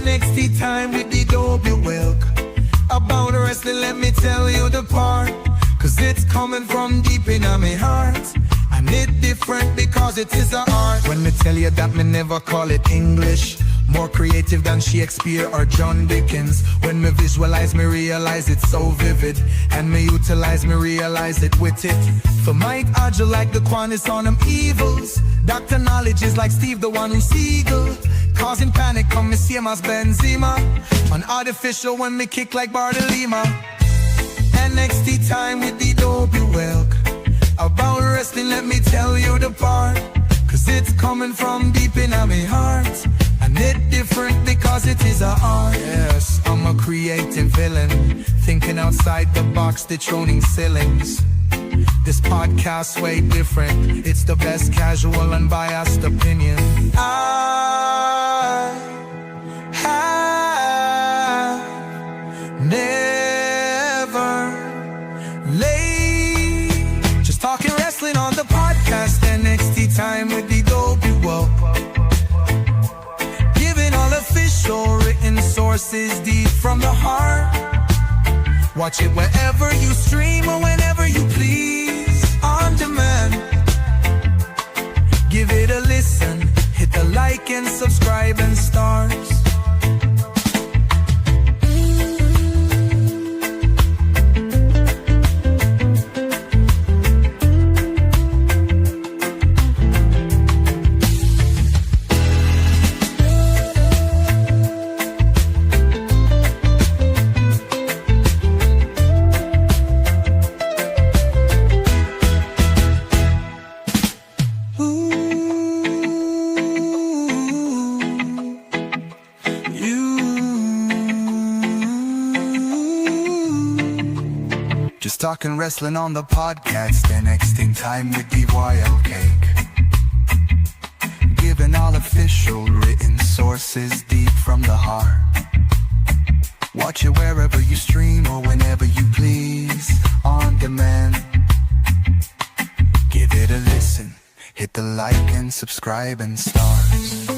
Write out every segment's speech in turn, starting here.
NXT time with the WWELK. About wrestling, let me tell you the part, cause it's coming from deep in my heart. And it different because it is a art. When me tell you that me never call it English, more creative than Shakespeare or John Dickens. When me visualize, me realize it's so vivid. And me utilize, me realize it with it. For Mike Adjo like the Quanis on them evils. Dr. Knowledge is like Steve the one who's eagle. Causing panic come me same as Benzema. On artificial when me kick like Bartolima. NXT time with the WWELK. About wrestling let me tell you the part, cause it's coming from deep in my heart. And it different because it is a art. Yes, I'm a creative villain, thinking outside the box, dethroning ceilings. This podcast's way different. It's the best casual unbiased opinion. I have never laid. Just talking wrestling on the podcast. NXT time with the WWELK. Giving all official written sources deep from the heart. Watch it wherever you stream or whenever you please. On demand. Give it a listen. Hit the like and subscribe and stars. Just talking wrestling on the podcast. NXT time with the wild cake. Giving all official written sources deep from the heart. Watch it wherever you stream or whenever you please. On demand. Give it a listen. Hit the like and subscribe and stars.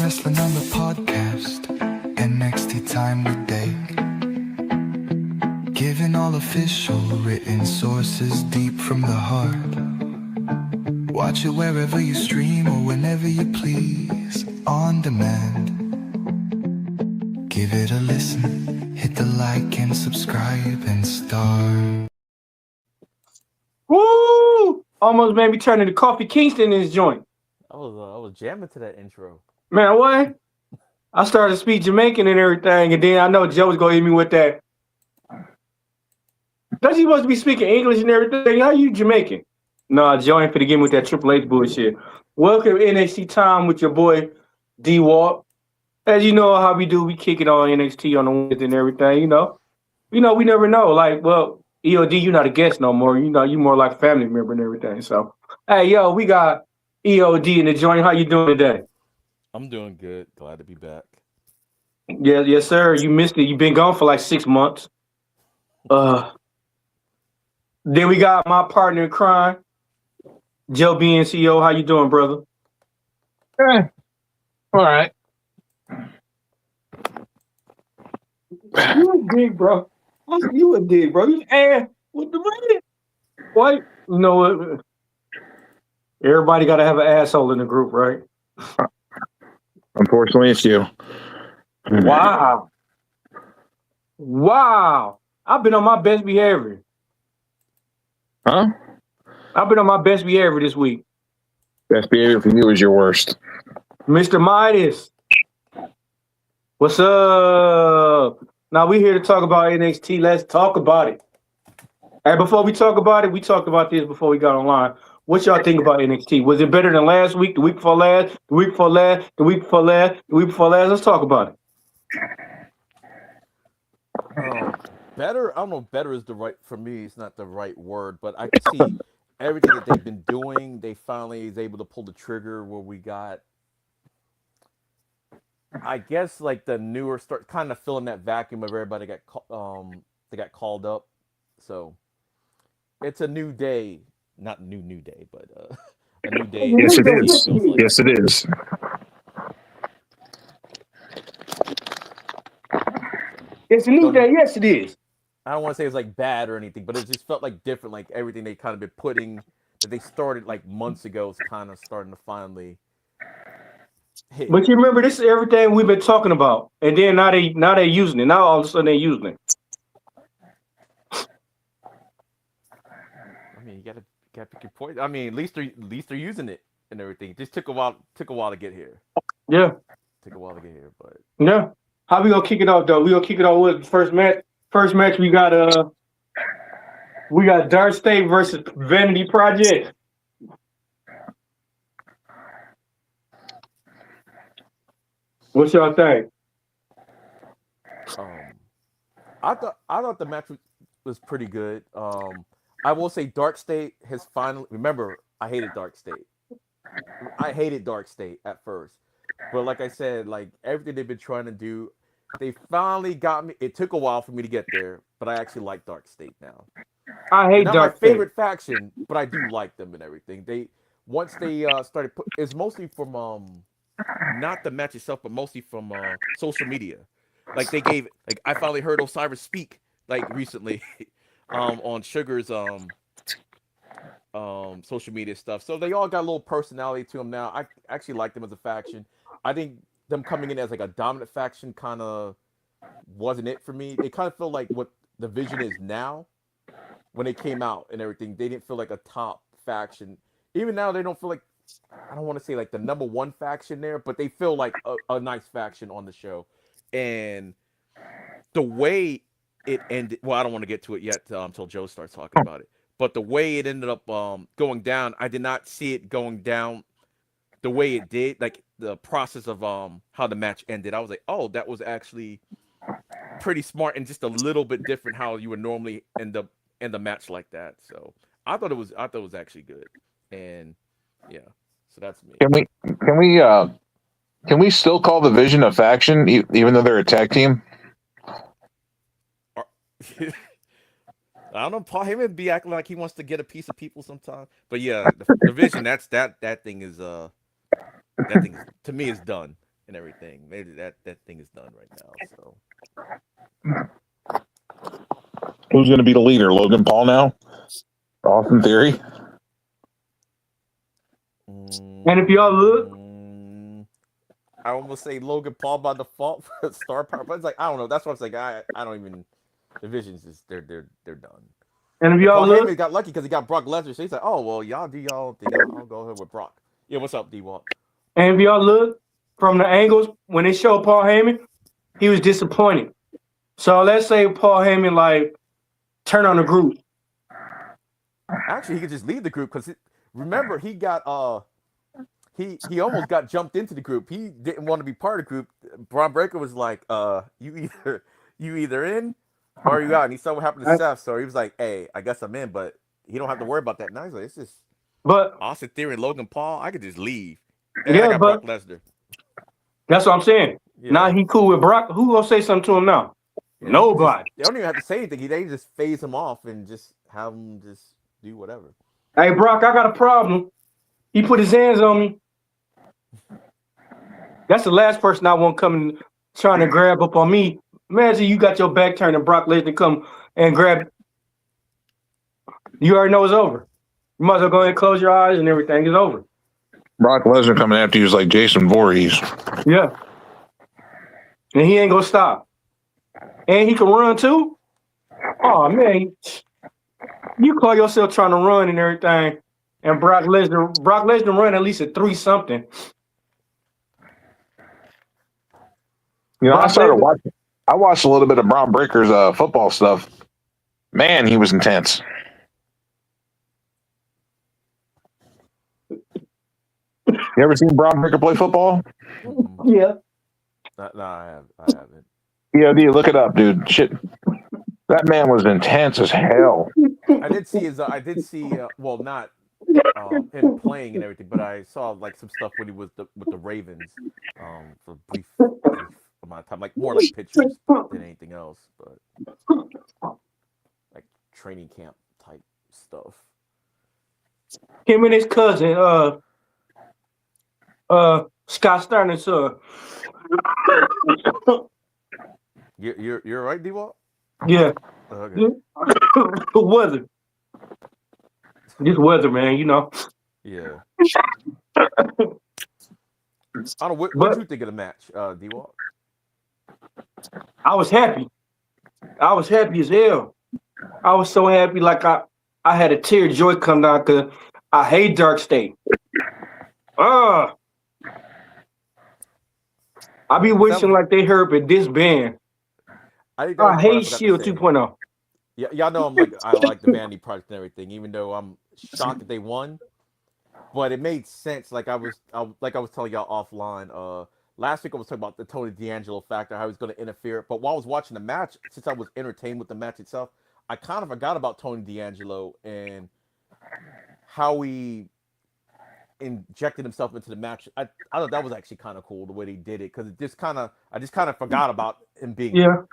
Wrestling on the podcast. NXT time with Dave. Giving all official written sources deep from the heart. Watch it wherever you stream or whenever you please. On demand. Give it a listen. Hit the like and subscribe and start. Woo! Almost made me turn into Coffee Kingston in this joint. I was jamming to that intro. Man, what? I started to speak Jamaican and everything, and then I know Joe was gonna hit me with that. Does he supposed to be speaking English and everything? How you Jamaican? Nah, Joe ain't finna get me with that Triple H bullshit. Welcome to NXT time with your boy D-Walk. As you know how we do, we kick it on NXT on the Wednesday and everything, you know. We never know. Like, well, EOD, you're not a guest no more. You know, you more like a family member and everything. So, hey, yo, we got EOD in the joint. How you doing today? I'm doing good. Glad to be back. Yeah, yes, sir. You missed it. You've been gone for like 6 months. Then we got my partner in crime, Joe BNCO. How you doing, brother? All right. You a dig, bro. You a dig, bro. You with the money. What? You know what? Everybody got to have an asshole in the group, right? Unfortunately, it's you. Wow. I've been on my best behavior. Huh? I've been on my best behavior this week. Best behavior for you is your worst. Mr. Midas. What's up? Now we here to talk about NXT. Let's talk about it. Hey, before we talk about it, we talked about this before we got online. What y'all think about NXT? Was it better than last week, the week before last, the week before last, the week before last, the week before last? Let's talk about it. better. I don't know if better is the right for me. It's not the right word, but I can see everything that they've been doing. They finally is able to pull the trigger where we got. I guess like the newer start kind of filling that vacuum of everybody they got called up. So it's a new day, not new day, but a new day in Yes, it NXT. It is. feels like. Yes, it is. It's a new So day. Yes, it is. I don't want to say it's like bad or anything, but it just felt like different. Like everything they kind of been putting that they started like months ago is kind of starting to finally hit. But you remember, this is everything we've been talking about, and then now they using it. Now all of a sudden they're using it. I mean, you gotta pick your point. I mean, at least they're using it and everything. It just took a while to get here. Yeah, Took a while to get here, but yeah. How we gonna kick it off though? We gonna kick it off with the first match. First match we got Dark State versus Vanity Project. What y'all think? I thought the match was pretty good. I will say Dark State has finally. Remember, I hated Dark State. I hated Dark State at first, but like I said, like everything they've been trying to do, they finally got me. It took a while for me to get there, but I actually like Dark State now. I They're hate not Dark my State. favorite faction, but I do like them and everything. Once they started it's mostly from not the match itself, but mostly from social media. Like they gave like I finally heard Osiris speak like recently on Sugar's social media stuff. So they all got a little personality to them now. I actually like them as a faction. I think them coming in as like a dominant faction kind of wasn't it for me. They kind of feel like what the vision is now. When they came out and everything, they didn't feel like a top faction. Even now, they don't feel like I don't want to say like the number one faction there, but they feel like a nice faction on the show. And the way it ended, well, I don't want to get to it yet until Joe starts talking about it. But the way it ended up going down, I did not see it going down the way it did. Like the process of how the match ended, I was like, oh, that was actually pretty smart and just a little bit different how you would normally end up in the match like that. So I thought it was actually good. And yeah, so that's me. Can we still call the Vision a faction even though they're a tag team? I don't know. Paul Heyman be acting like he wants to get a piece of people sometimes, but yeah, the Vision that thing is to me is done and everything. Maybe that thing is done right now. So Who's going to be the leader? Logan Paul now? Austin Theory? And if y'all look, I almost say Logan Paul by default for star power, but it's like I don't know. That's what I'm saying. I don't even. The Visions is they're done. and if Paul y'all look, Heyman got lucky because he got Brock Lesnar, so he's like, oh well, y'all do y'all thing. I'll go ahead with Brock. Yeah, what's up, D-Walk? and if y'all look from the angles when they showed Paul Heyman, he was disappointed. So let's say Paul Heyman like turn on the group. Actually, he could just leave the group because remember he got he almost got jumped into the group. He didn't want to be part of the group. Braun Breaker was like, you either in or you out. And he saw what happened to Seth, so he was like, hey, I guess I'm in, but he don't have to worry about that. Now he's like, it's just But Austin Theory and Logan Paul. I could just leave. And yeah, I got but Brock Lesnar. that's what I'm saying. Yeah. Now he cool with Brock. Who gonna say something to him now? Yeah, Nobody. They don't even have to say anything. They just phase him off and just have him just do whatever. Hey Brock, I got a problem. He put his hands on me. That's the last person I want coming trying to grab up on me. Imagine you got your back turned and Brock Lesnar come and grab. You already know it's over. You might as well go ahead and close your eyes and everything is over. Brock Lesnar coming after you is like Jason Voorhees. Yeah. And he ain't gonna stop. And he can run too? Oh man. You call yourself trying to run and everything. And Brock Lesnar run at least a 3-something. You know, Brock I watched a little bit of Braun Breaker's football stuff. Man, he was intense. You ever seen Braun Breaker play football? Yeah. No, I haven't. Yeah, look it up, dude. Shit. That man was intense as hell. I did see his. I did see. Well, not him playing and everything, but I saw like some stuff when he was with the Ravens for brief amount of time, like more like pictures than anything else, but like training camp type stuff. Him and his cousin, Scott Steiner's son. You're right, D-Wall? Yeah. Okay. The weather. This weather, man, you know. Yeah. I don't know. What did you think of the match, D-Wall? I was happy. I was happy as hell. I was so happy, like I had a tear of joy come down because I hate Dark State. I be wishing like they heard but this band. I hate Shield 2.0. Yeah, y'all know I like the Vanity project and everything, even though I'm shocked that they won. But it made sense. Like I was telling y'all offline. Last week I was talking about the Tony D'Angelo factor, how he was going to interfere. But while I was watching the match, since I was entertained with the match itself, I kind of forgot about Tony D'Angelo and how he injected himself into the match. I thought that was actually kind of cool the way they did it, because I just kind of forgot about him being there.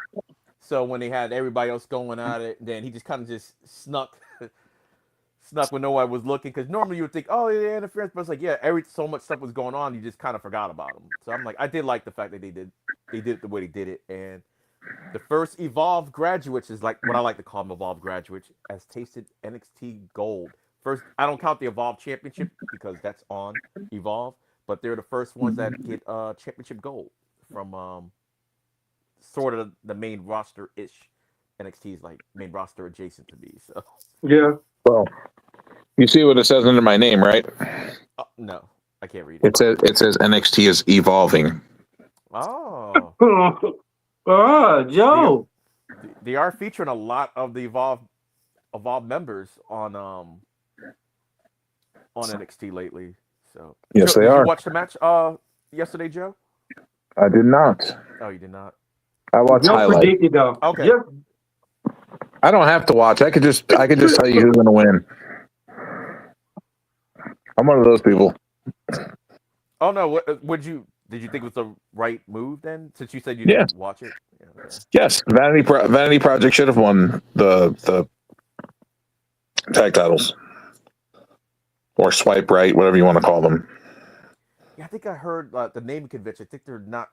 So when they had everybody else going at it, then he just kind of just snuck when nobody was looking, because normally you would think, oh, yeah, interference, but it's like, yeah, so much stuff was going on, you just kind of forgot about him. So I'm like, I did like the fact that they did it the way they did it. And the first Evolve graduates is like what I like to call them, Evolve graduates, has tasted NXT gold. First, I don't count the Evolve Championship because that's on Evolve, but they're the first ones that get championship gold from sort of the main roster-ish. NXT is like main roster adjacent to me. So yeah. Well, you see what it says under my name, right? No, I can't read it. It says NXT is evolving. Oh. Joe. They are featuring a lot of the Evolve members on NXT lately. So yes, Joe, they are. Did you watch the match yesterday, Joe? I did not. Oh, you did not. I watched highlights. Predicted though. Okay. Yep. I don't have to watch. I could just tell you who's going to win. I'm one of those people. Oh no! Did you think it was the right move then? Since you said you didn't watch it. Yeah, okay. Yes, Vanity Project should have won the tag titles, or swipe right, whatever you want to call them. Yeah, I think I heard the naming convention. I think they're not.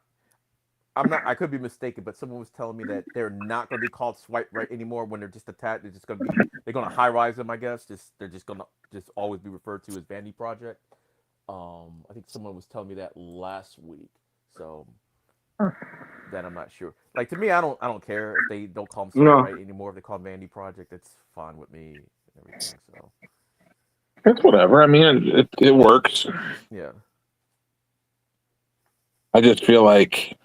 I could be mistaken, but someone was telling me that they're not going to be called Swipe Right anymore when they're just attached. They're just going to be. They're going to high rise them, I guess. They're just going to always be referred to as Vanity Project. I think someone was telling me that last week. So that I'm not sure. Like, to me, I don't care if they don't call them Swipe Right anymore. If they call them Vanity Project, that's fine with me and everything. So it's whatever. I mean, it works. Yeah. I just feel like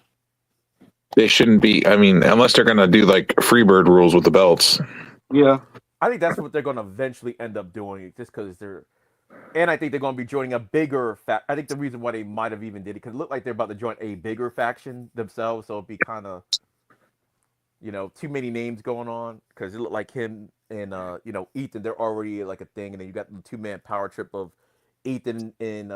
they shouldn't be. I mean, unless they're going to do like Freebird rules with the belts. Yeah. I think that's what they're going to eventually end up doing, just because they're. And I think they're going to be joining a bigger I think the reason why they might have even did it, because it looked like they're about to join a bigger faction themselves, so it'd be kind of, too many names going on, because it looked like him and Ethan, they're already like a thing, and then you got the 2-man power trip of Ethan and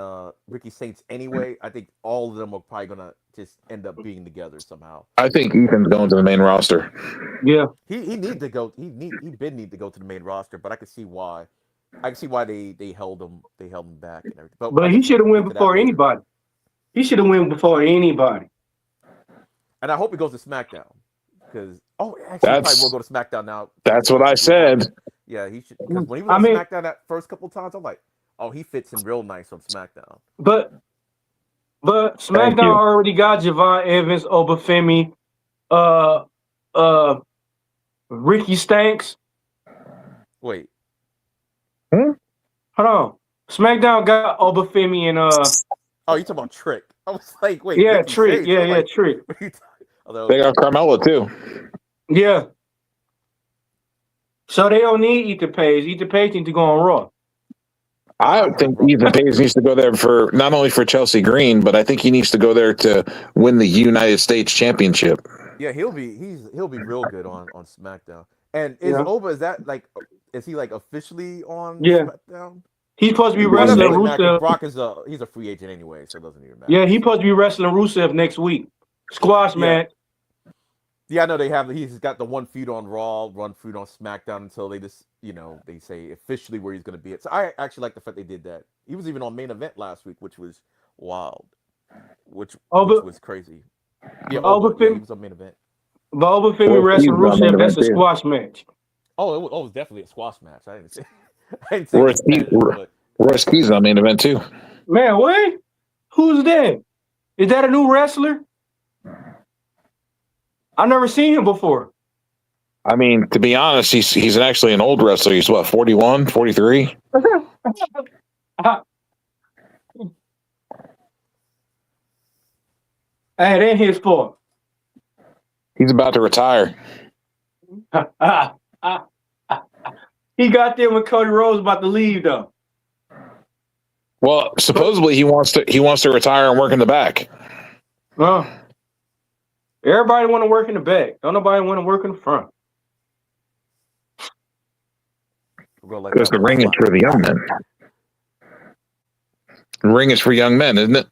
Ricky Saints anyway. I think all of them are probably going to just end up being together somehow. I think Ethan's going to the main roster. Yeah. He need to go. He need to go to the main roster, but I can see why. I can see why they held him back and everything. But he should have went before anybody. He should have went before anybody. And I hope he goes to SmackDown, because actually he probably will go to SmackDown now. That's what I said. Yeah, he should. Because when he was on SmackDown that first couple of times, I'm like, oh, he fits in real nice on SmackDown. But SmackDown already got Javon Evans, Obafemi, Ricky Stanks. Wait. Hold on. SmackDown got Obafemi and Oh, you talking about Trick? I was like, wait. Yeah, Trick. Yeah, Trick. They got Carmella too. Yeah. So they don't need Ethan Page. Ethan Page needs to go on Raw. I think Ethan Page needs to go there for not only for Chelsea Green, but I think he needs to go there to win the United States Championship. Yeah, he'll be real good on SmackDown. And Yeah. is he like officially on Yeah. SmackDown? He's supposed to be It doesn't wrestling really matter 'cause Rusev. Brock he's a free agent anyway, so it doesn't even matter. Yeah, he's supposed to be wrestling Rusev next week. Squash Yeah. match. Yeah, I know he's got the one feud on Raw, one feud on SmackDown until they just, they say officially where he's going to be at. So I actually like the fact they did that. He was even on main event last week, which was wild, which was crazy. Yeah, he was on main event. But over Femi wrestling Rusev, that's a squash match. Oh, it was definitely a squash match. I didn't say. Royce Keys on main event too. Man, what? Who's that? Is that a new wrestler? I've never seen him before. I mean, to be honest, he's actually an old wrestler. He's what, 41, 43? Hey, it ain't his fault. He's about to retire. He got there when Cody Rhodes about to leave, though. Well, supposedly he wants to retire and work in the back. Everybody want to work in the back. Don't nobody want to work in the front. Because the ring is for the young men. The ring is for young men, isn't it?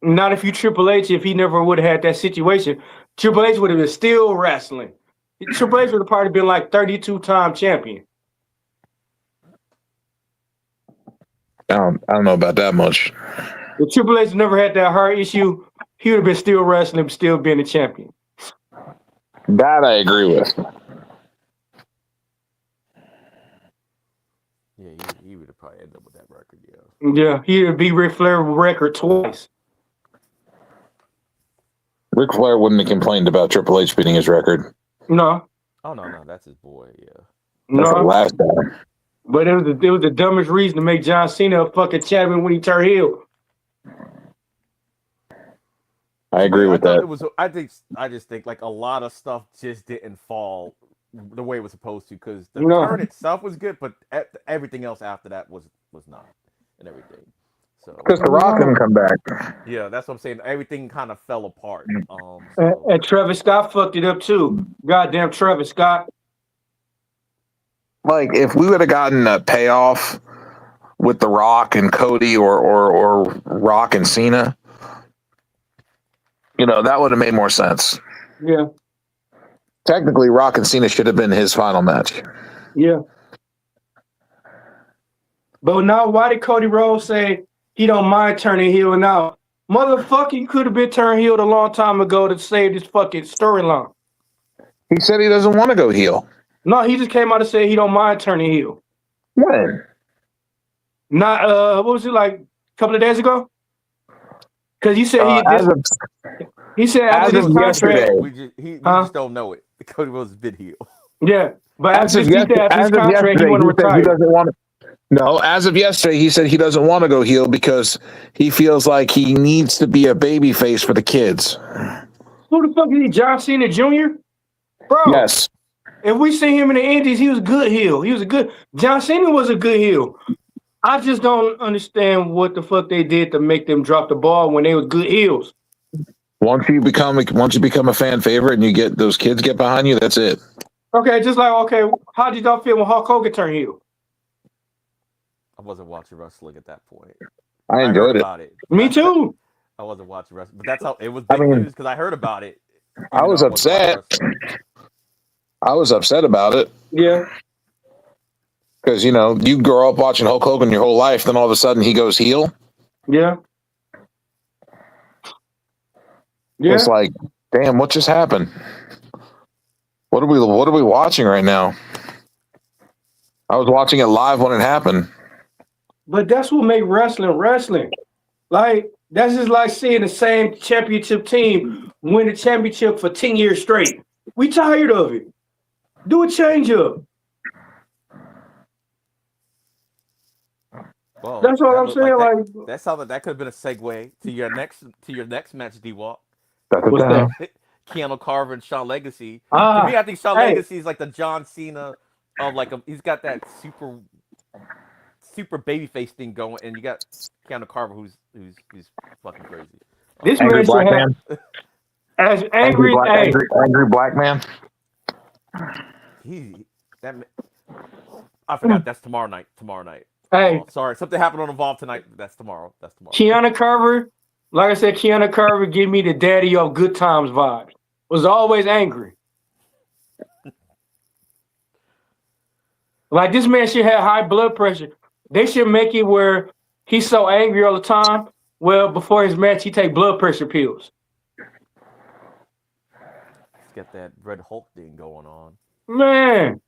Not if you Triple H. If he never would have had that situation, Triple H would have been still wrestling. Triple H would have probably been like 32-time champion. I don't know about that much. If Triple H never had that heart issue, he would have been still wrestling, still being a champion. That I agree with. Yeah, he would have probably ended up with that record, Yeah, he would beat Ric Flair record twice. Ric Flair wouldn't have complained about Triple H beating his record. No. Oh no, that's his boy. Yeah. That's the last time. But it was the dumbest reason to make John Cena a fucking champion when he turned heel. I agree with that. I just think like a lot of stuff just didn't fall the way it was supposed to because the turn itself was good, but everything else after that was not, and everything. So because The Rock didn't come back. Yeah, that's what I'm saying. Everything kind of fell apart. And Travis Scott fucked it up too. Goddamn Travis Scott. Like if we would have gotten a payoff with The Rock and Cody or Rock and Cena, that would have made more sense. Yeah. Technically, Rock and Cena should have been his final match. Yeah. But now, why did Cody Rhodes say he don't mind turning heel now? Motherfucker, he could have been turned heel a long time ago to save this fucking storyline. He said he doesn't want to go heel. No, he just came out and said he don't mind turning heel. When? Not what was it like a couple of days ago? Because he said he said after this contract, we just don't know it. Cody Rhodes has been heel. Yeah, but after this contract, he want to retire. He doesn't want to. No, as of yesterday, he said he doesn't want to go heel because he feels like he needs to be a baby face for the kids. Who the fuck is he? John Cena Jr.? Bro. Yes. If we see him in the Indies, he was a good heel. John Cena was a good heel. I just don't understand what the fuck they did to make them drop the ball when they were good heels. Once you become a fan favorite and you get those kids get behind you, that's it. Okay, how did y'all feel when Hulk Hogan turned heel? I wasn't watching wrestling at that point. I enjoyed it. About it. Me too. I wasn't watching wrestling, but that's how it was big news because I heard about it. I was upset. I was upset about it. Yeah. Because, you grow up watching Hulk Hogan your whole life, then all of a sudden he goes heel. Yeah. Yeah. It's like, damn, what just happened? What are we watching right now? I was watching it live when it happened. But that's what made wrestling. Like, that's just like seeing the same championship team win the championship for 10 years straight. We tired of it. Do a change up. Well, that's what I'm saying. Like that's how that could have been a segue to your next match, D-Walk. What's that? Keanu Carver and Shawn Legacy. To me, I think Shawn Legacy is like the John Cena of he's got that super babyface thing going, and you got Keanu Carver who's fucking crazy. This Angry man should black have man. as angry as hey. Angry black man. I forgot that's tomorrow night. Hey, sorry, something happened on Evolve tonight. That's tomorrow. Keanu Carver, like I said, Keanu Carver give me the daddy of Good Times vibes. Was always angry. Like this man should have high blood pressure. They should make it where he's so angry all the time. Well, before his match, he take blood pressure pills. He's got that Red Hulk thing going on. Man,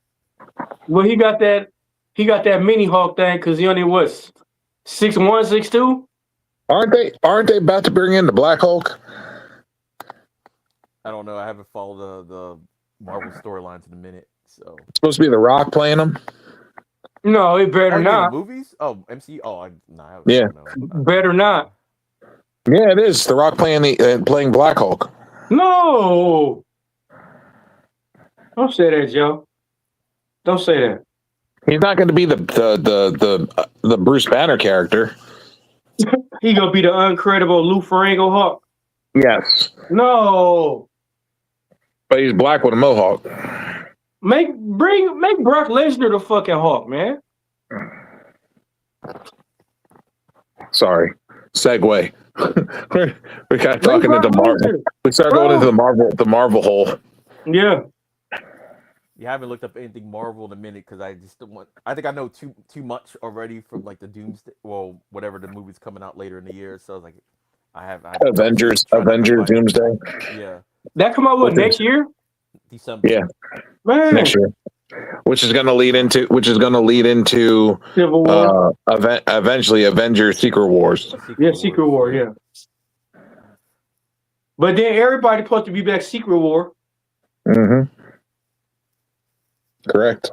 well, he got that mini Hulk thing because he only was 6'1", 6'2". Aren't they about to bring in the Black Hulk? I don't know. I haven't followed the Marvel storylines in a minute. So Supposed to be The Rock playing him. No, it better not. Movies? Oh, MCU. Oh, yeah, better not. Yeah, it is. The Rock playing Black Hulk. No, don't say that, Joe. Don't say that. He's not going to be the Bruce Banner character. He gonna be the uncredible Lou Ferrigno Hulk. Yes. No. But he's black with a mohawk. Make Brock Lesnar the fucking Hulk, man. Sorry. Segue. we got talking into Marvel. We start going into the Marvel hole. Yeah. You haven't looked up anything Marvel in a minute because I just don't want. I think I know too much already from like the Doomsday. Well, whatever the movie's coming out later in the year. So I was like, I have Avengers Doomsday. Yeah. That come out next year? December. Yeah. Man. Next year. Which is going to lead into Civil War. Eventually Avengers Secret Wars. Secret War, yeah. But then everybody's supposed to be back Secret War. Mm-hmm. Correct.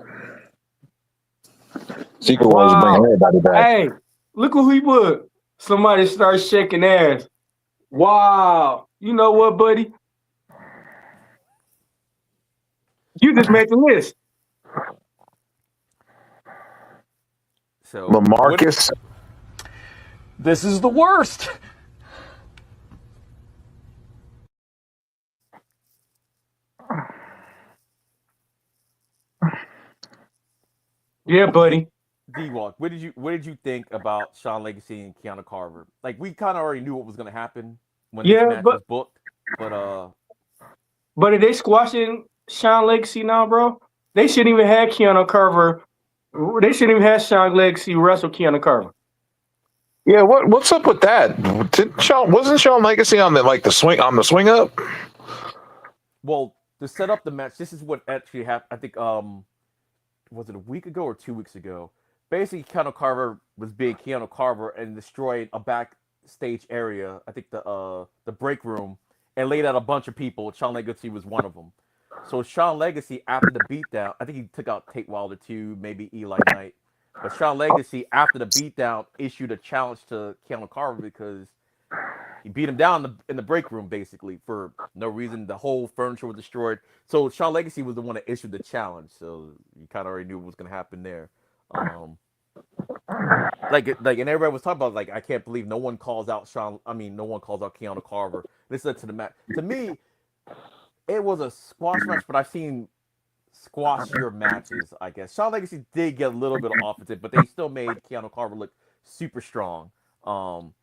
Secret Wars is bringing everybody back. Hey, look who he put. Somebody starts shaking ass. Wow. You know what, buddy? You just made the list. So LaMarcus. This is the worst. Yeah, buddy. D-Walk, what did you think about Shawn Legacy and Keanu Carver? Like we kind of already knew what was going to happen when this match was booked, but are they squashing Shawn Legacy now, bro? They shouldn't even have Keanu Carver. They shouldn't even have Shawn Legacy wrestle Keanu Carver. Yeah, what's up with that? Wasn't Shawn Legacy on the swing up? Well, to set up the match, this is what actually happened. I think was it a week ago or 2 weeks ago? Basically, Keanu Carver was being Keanu Carver and destroyed a backstage area. I think the break room, and laid out a bunch of people. Shawn Legacy was one of them. So Shawn Legacy, after the beatdown, I think he took out Tate Wilder too, maybe Eli Knight. But Shawn Legacy, after the beatdown, issued a challenge to Keanu Carver because he beat him down in the break room, basically, for no reason. The whole furniture was destroyed. So Shawn Legacy was the one that issued the challenge. So you kind of already knew what was going to happen there. And everybody was talking about, like, I can't believe no one calls out Keanu Carver. This led to the match. To me, it was a squash match, but I've seen squashier matches, I guess. Shawn Legacy did get a little bit of offensive, but they still made Keanu Carver look super strong. And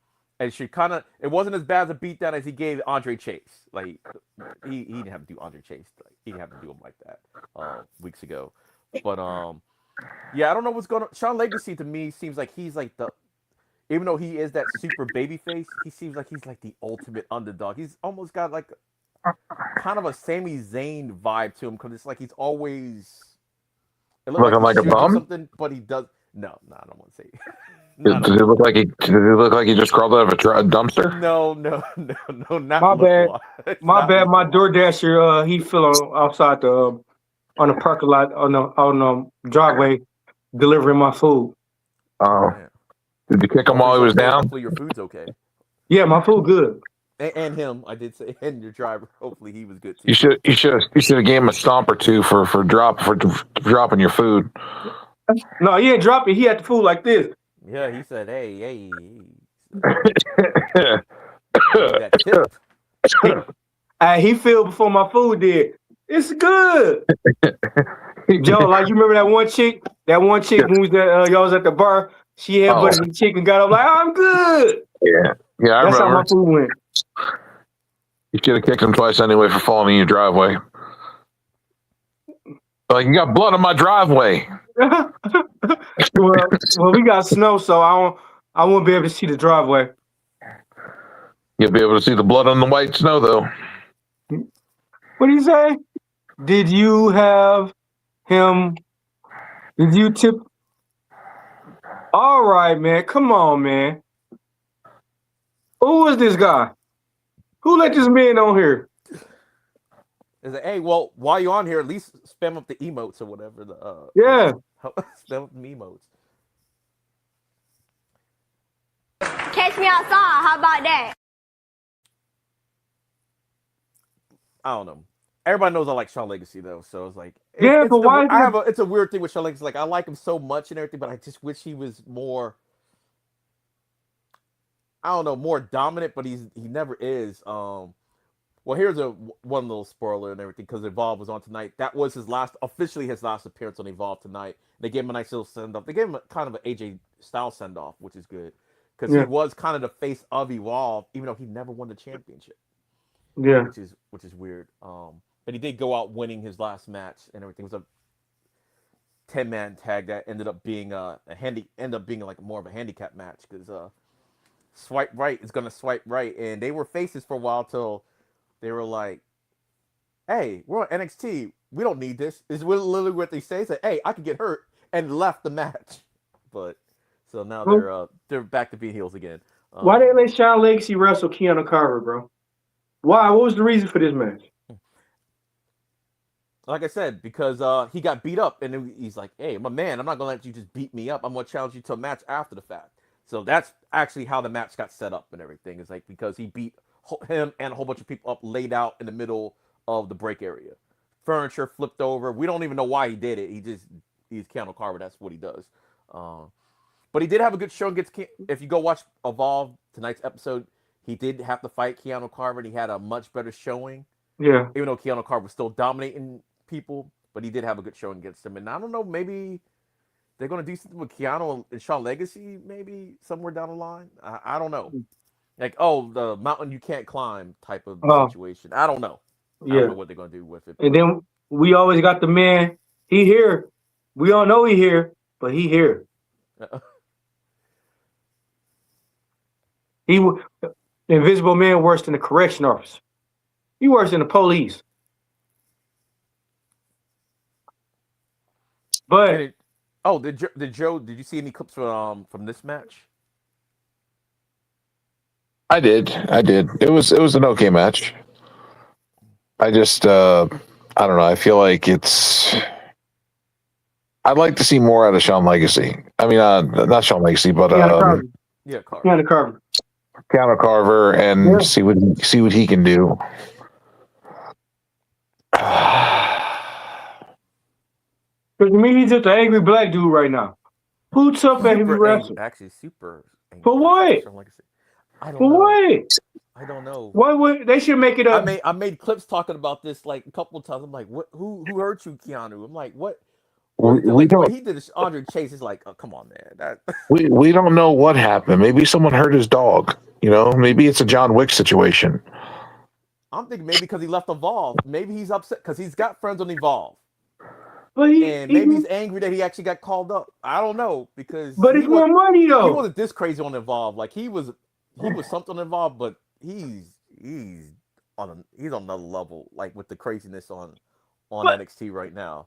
it wasn't as bad as a beatdown as he gave Andre Chase. Like, he didn't have to do Andre Chase. Like, he didn't have to do him like that weeks ago. But yeah, I don't know what's going on. Shawn Legacy to me seems like he's like even though he is that super baby face, he seems like he's like the ultimate underdog. He's almost got like kind of a Sami Zayn vibe to him because it's like he's always looking like a bum. Something, but he does. No, I don't want to say. Does it look like he just crawled out of a dumpster? No, not my bad. My bad. My DoorDasher, he fell outside on the parking lot on the driveway, delivering my food. Oh, did you kick him while he was down? Hopefully your food's okay. Yeah, my food good. And him, I did say, and your driver. Hopefully he was good too. You should have gave him a stomp or two for dropping your food. No, he didn't drop it. He had the food like this. Yeah, he said, "Hey." that tip. He filled before my food did. It's good. Joe, like you remember that one chick when we was y'all was at the bar, she had butter and chicken, got up like, I'm good. Yeah, I That's remember. how my food went. You should have kicked him twice anyway for falling in your driveway. Like, you got blood on my driveway. well, we got snow, so I won't be able to see the driveway. You'll be able to see the blood on the white snow, though. What do you say? Did you have him? Did you tip? All right, man. Come on, man. Who is this guy? Who let this man on here? Is like, hey, well, while you're on here, at least spam up the emotes or whatever. Yeah. Spam up the emotes. Catch me outside. How about that? I don't know. Everybody knows I like Shawn Legacy though, so it's like but why? It's a weird thing with Shawn Legacy. Like, I like him so much and everything, but I just wish he was more. I don't know, more dominant, but he never is. Well, here's one little spoiler and everything, because Evolve was on tonight. That was officially his last appearance on Evolve tonight. They gave him a nice little send off. They gave him kind of an AJ style send off, which is good, because he was kind of the face of Evolve, even though he never won the championship. Yeah, which is weird. But he did go out winning his last match and everything. It was a 10-man tag that ended up being like more of a handicap match, because Swipe Right is gonna swipe right, and they were faces for a while till they were like, "Hey, we're on NXT. We don't need this." Is literally what they say. Say, "Hey, I could get hurt," and left the match. But so now they're back to being heels again. Why didn't they let Shawn Legacy wrestle Keanu Carver, bro? Why? What was the reason for this match? Like I said, because he got beat up, and he's like, "Hey, my man, I'm not gonna let you just beat me up. I'm gonna challenge you to a match after the fact." So that's actually how the match got set up and everything. It's like, because he beat him and a whole bunch of people up, laid out in the middle of the break area. Furniture flipped over. We don't even know why he did it. He's Keanu Carver. That's what he does. But he did have a good show against. If you go watch Evolve tonight's episode, he did have to fight Keanu Carver, and he had a much better showing. Yeah. Even though Keanu Carver was still dominating people, but he did have a good showing against him. And I don't know, maybe they're going to do something with Keanu and Shawn Legacy, maybe somewhere down the line. I don't know. Like, the mountain you can't climb type of situation. I don't know. Yeah. I don't know what they're going to do with it. And then we always got the man. He here. We all know he here, but he here. Invisible Man worse than the correction officer. He worse than the police. But did you see any clips from this match? I did. It was an okay match. I just I don't know. I feel like I'd like to see more out of Shawn Legacy. I mean, not Shawn Legacy, but Carver. Keanu Carver, and see what he can do. Because to me, he's just an angry black dude right now. Who tough at heavy wrestling? Actually, super angry. For what? I don't For know. what? I don't know. Why would they should make it up? I made clips talking about this like a couple of times. I'm like, what? Who hurt you, Keanu? I'm like, what? We don't. He did this Andre Chase. Is like, oh, come on, man. We don't know what happened. Maybe someone hurt his dog. You know, maybe it's a John Wick situation. I'm thinking maybe because he left Evolve. Maybe he's upset because he's got friends on Evolve. But maybe he's angry that he actually got called up. I don't know, because it's more money though. He wasn't this crazy on Evolve. Like, he was something involved, but he's on another level, like with the craziness on NXT right now.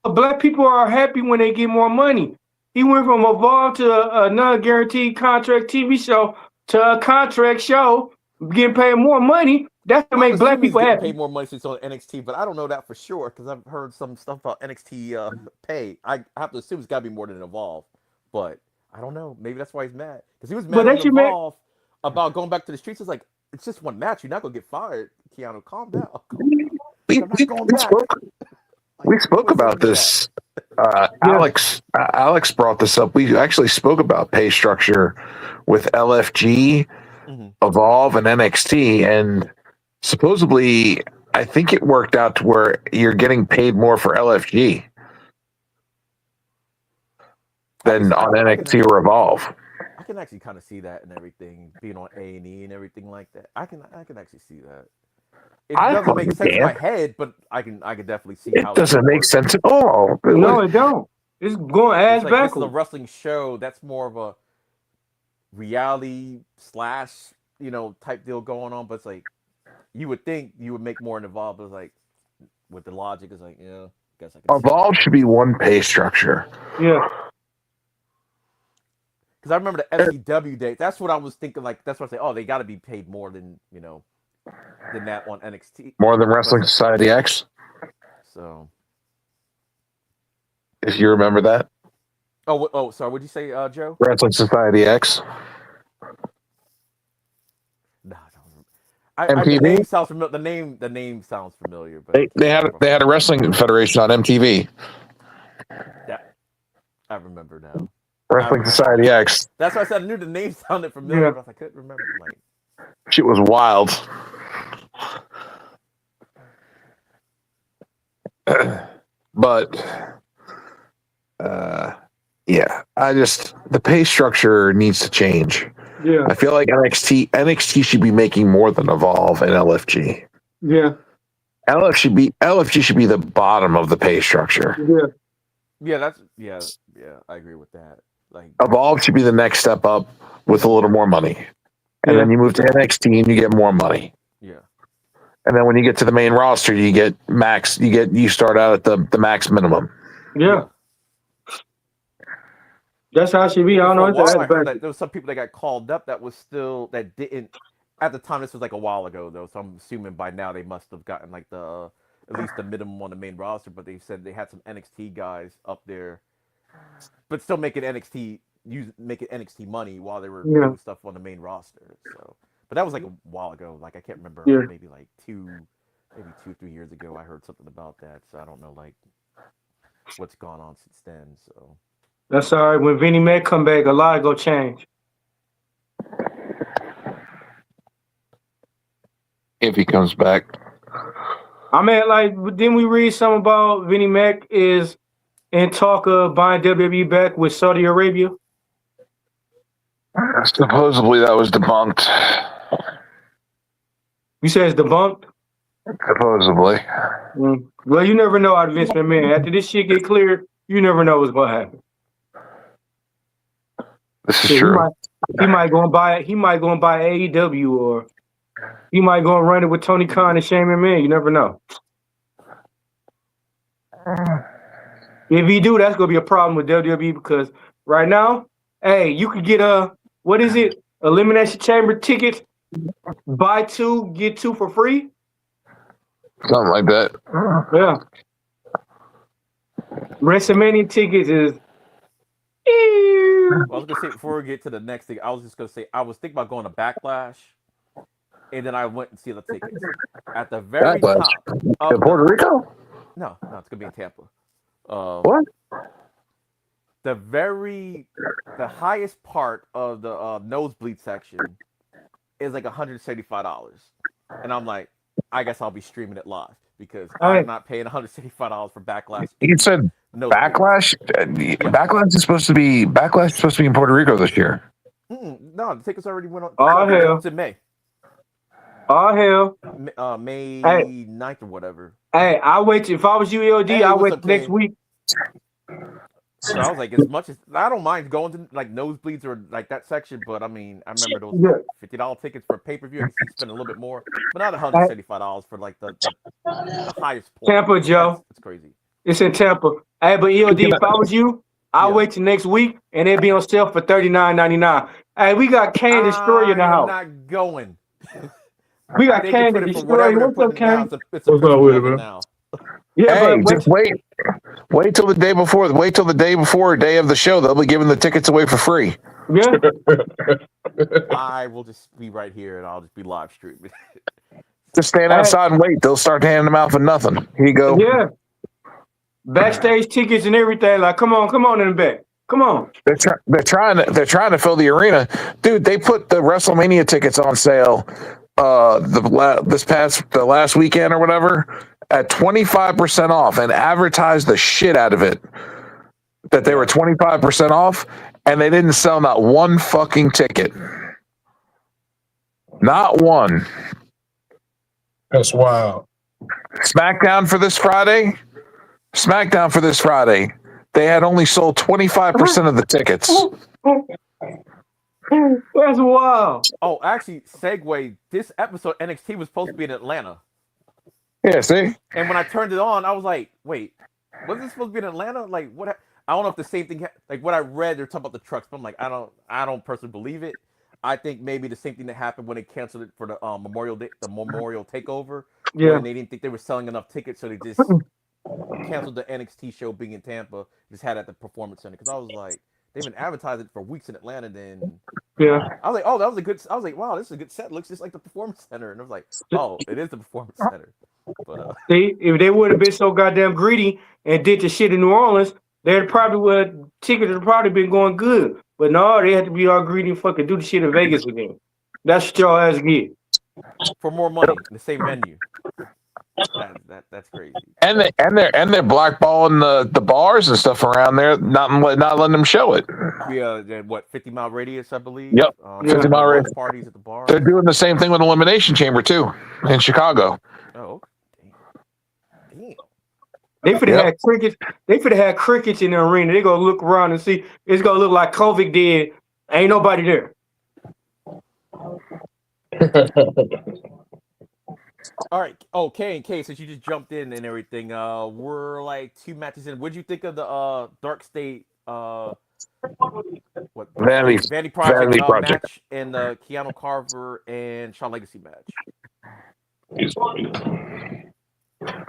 Black people are happy when they get more money. He went from Evolve to a non-guaranteed contract TV show to a contract show, getting paid more money. That's to make black people happy. Pay more money since on NXT, but I don't know that for sure, because I've heard some stuff about NXT pay. I have to assume it's got to be more than Evolve, but I don't know. Maybe that's why he's mad, because he was mad at Evolve about going back to the streets. It's like, it's just one match. You're not gonna get fired, Keanu. Calm down. We spoke about this. Alex brought this up. We actually spoke about pay structure with LFG Evolve and NXT, and supposedly, I think it worked out to where you're getting paid more for LFG than on NXT or Evolve. I can actually kind of see that and everything, being on A&E and everything like that. I can actually see that. It doesn't make sense in my head, but I can definitely see how it doesn't make sense at all. No, it don't. It's going ass like, backwards. This is a wrestling show that's more of a reality slash, type deal going on. But it's like, you would think you would make more involved, but it's like, with the logic, it's like, yeah, I guess I can. Evolve should be one pay structure. Yeah. Because I remember the FCW days. That's what I was thinking. Like, that's what I say. Oh, they got to be paid more than than that on NXT. More than Wrestling Society X. So, if you remember that. Oh, sorry. What'd you say, Joe? Wrestling Society X. No, I don't. MTV. The name sounds familiar. The name sounds familiar. But they had a wrestling federation on MTV. Yeah, I remember now. Wrestling Society X. That's why I said I knew the name sounded familiar, but I couldn't remember. Like, shit was wild. But yeah, the pay structure needs to change. Yeah. I feel like NXT should be making more than Evolve and LFG. Yeah. LFG should be the bottom of the pay structure. Yeah. Yeah, I agree with that. Like, Evolve should be the next step up with a little more money. And then you move to NXT and you get more money. Yeah. And then when you get to the main roster, you get max. You start out at the max minimum. Yeah. That's how it should be. I don't know. I heard that there was some people that got called up that didn't at the time. This was like a while ago though, so I'm assuming by now they must have gotten like at least the minimum on the main roster. But they said they had some NXT guys up there, but still making NXT money while they were doing stuff on the main roster. So, but that was like a while ago. Like, I can't remember. Maybe like 2 or 3 years ago, I heard something about that. So I don't know like what's gone on since then. So that's all right. When Vinnie Mac come back, a lot go change. If he comes back. I mean, like, didn't we read something about Vinnie Mac is in talk of buying WWE back with Saudi Arabia? Supposedly that was debunked. You say it's debunked? Supposedly. Well, you never know out of Vince McMahon. After this shit get cleared, you never know what's going to happen. This is true. He might go and buy AEW, or he might go and run it with Tony Khan and Shane McMahon. You never know. If he do, that's gonna be a problem with WWE, because right now, hey, you could get Elimination Chamber tickets, buy 2, get 2 for free. Something like that. Yeah. WrestleMania tickets is. Well, I was gonna say before we get to the next thing, I was just gonna say I was thinking about going to Backlash, and then I went and see the tickets at the very top. In Puerto Rico? No, it's gonna be in Tampa. What? The highest part of the nosebleed section is like $175, and I'm like, I guess I'll be streaming it live because I'm not paying $175 for Backlash. You said Backlash? Backlash is supposed to be in Puerto Rico this year. No, the tickets already went on. Oh hell! It's in May. Oh hell! May 9th or whatever. Hey, I wait. If I was you, ELD, I wait next week. So I was like, as much as I don't mind going to like nosebleeds or like that section, but I mean, I remember those $50 tickets for pay-per-view. I can spend a little bit more, but not $175 for like the highest point. Tampa, Joe. It's crazy. It's in Tampa. Hey, but ELD, if I was you, I'll wait till next week and it'll be on sale for $39.99. Hey, we got Kane Destroyer in the house. I'm not going. We got Kane Destroyer. What's up, Kane? What's up with it, man? Yeah, hey, just wait till the day before. Wait till the day before, day of the show. They'll be giving the tickets away for free. Yeah. I will just be right here and I'll just be live streaming. Just stand outside and wait. They'll start handing them out for nothing. Here you go. Yeah. Backstage tickets and everything. Like, come on in the back. Come on. They're trying to fill the arena, dude. They put the WrestleMania tickets on sale the last weekend or whatever at 25% off and advertised the shit out of it that they were 25% off, and they didn't sell not one fucking ticket. Not one. That's wild. SmackDown for this Friday, they had only sold 25% of the tickets. That's wild. Oh, actually, segue. This episode NXT was supposed to be in Atlanta. Yeah, see? And when I turned it on, I was like, wait, was this supposed to be in Atlanta? Like, what? I don't know if the same thing, like what I read, they're talking about the trucks, but I'm like, I don't personally believe it. I think maybe the same thing that happened when they canceled it for the Memorial Takeover. Yeah. When they didn't think they were selling enough tickets, so they just canceled the NXT show being in Tampa, just had it at the Performance Center. Because I was like, they've been advertising it for weeks in Atlanta. Then I was like, oh, that was a good. I was like, wow, this is a good set. It looks just like the Performance Center. And I was like, oh, it is the Performance Center. But if they would have been so goddamn greedy and did the shit in New Orleans, tickets would probably been going good. But no, they had to be all greedy and fucking do the shit in Vegas again. That's what y'all ass get. For more money in the same venue. That's crazy. And they're blackballing the bars and stuff around there, not letting them show it. Yeah, what 50-mile radius, I believe. Yep, 50-mile radius. Parties at the bar. They're doing the same thing with Elimination Chamber too in Chicago. Oh, damn. They could have had crickets. They could have had crickets in the arena. They gonna look around and see. It's gonna look like COVID did. Ain't nobody there. All right. Oh, K, since you just jumped in and everything, we're like 2 matches in. What'd you think of the Dark State Vanity Project match and the Keanu Carver and Shawn Legacy match?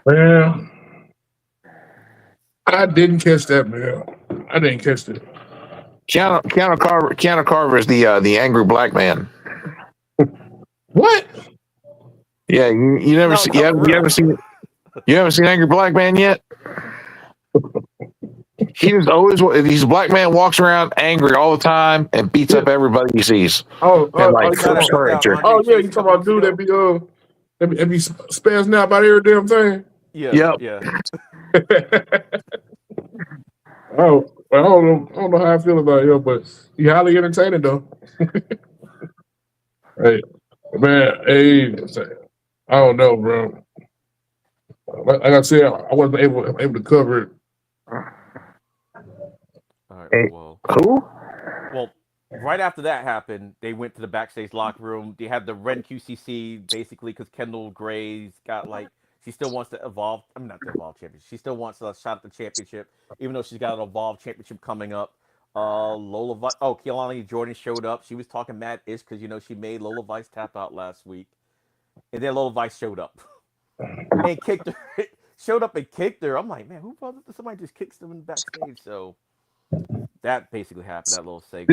Well, I didn't catch that, man. I didn't catch it. Keanu Carver is the angry black man. What? Yeah, you never see, you haven't seen Angry Black Man yet? He's a black man, walks around angry all the time and beats up everybody he sees. Furniture. Oh yeah, you talking about dude that be spazzing out about every damn thing? Yeah. Yep. Yeah. Oh, I don't know how I feel about him, but he's highly entertaining though. Hey, man, hey, I don't know, bro. Like I said, I wasn't able to cover it. All right. Well, who? Well, right after that happened, they went to the backstage locker room. They had the Ren QCC basically because Kendall Gray's got she still wants to evolve. I mean, not the Evolve Championship. She still wants a shot at the championship, even though she's got an Evolve Championship coming up. Kehlani Jordan showed up. She was talking mad ish because she made Lola Vice tap out last week, and then Lola Vice showed up and kicked her. Showed up and kicked her. I'm like, man, who bothered? Somebody just kicks them in the backstage. So that basically happened. That little segue.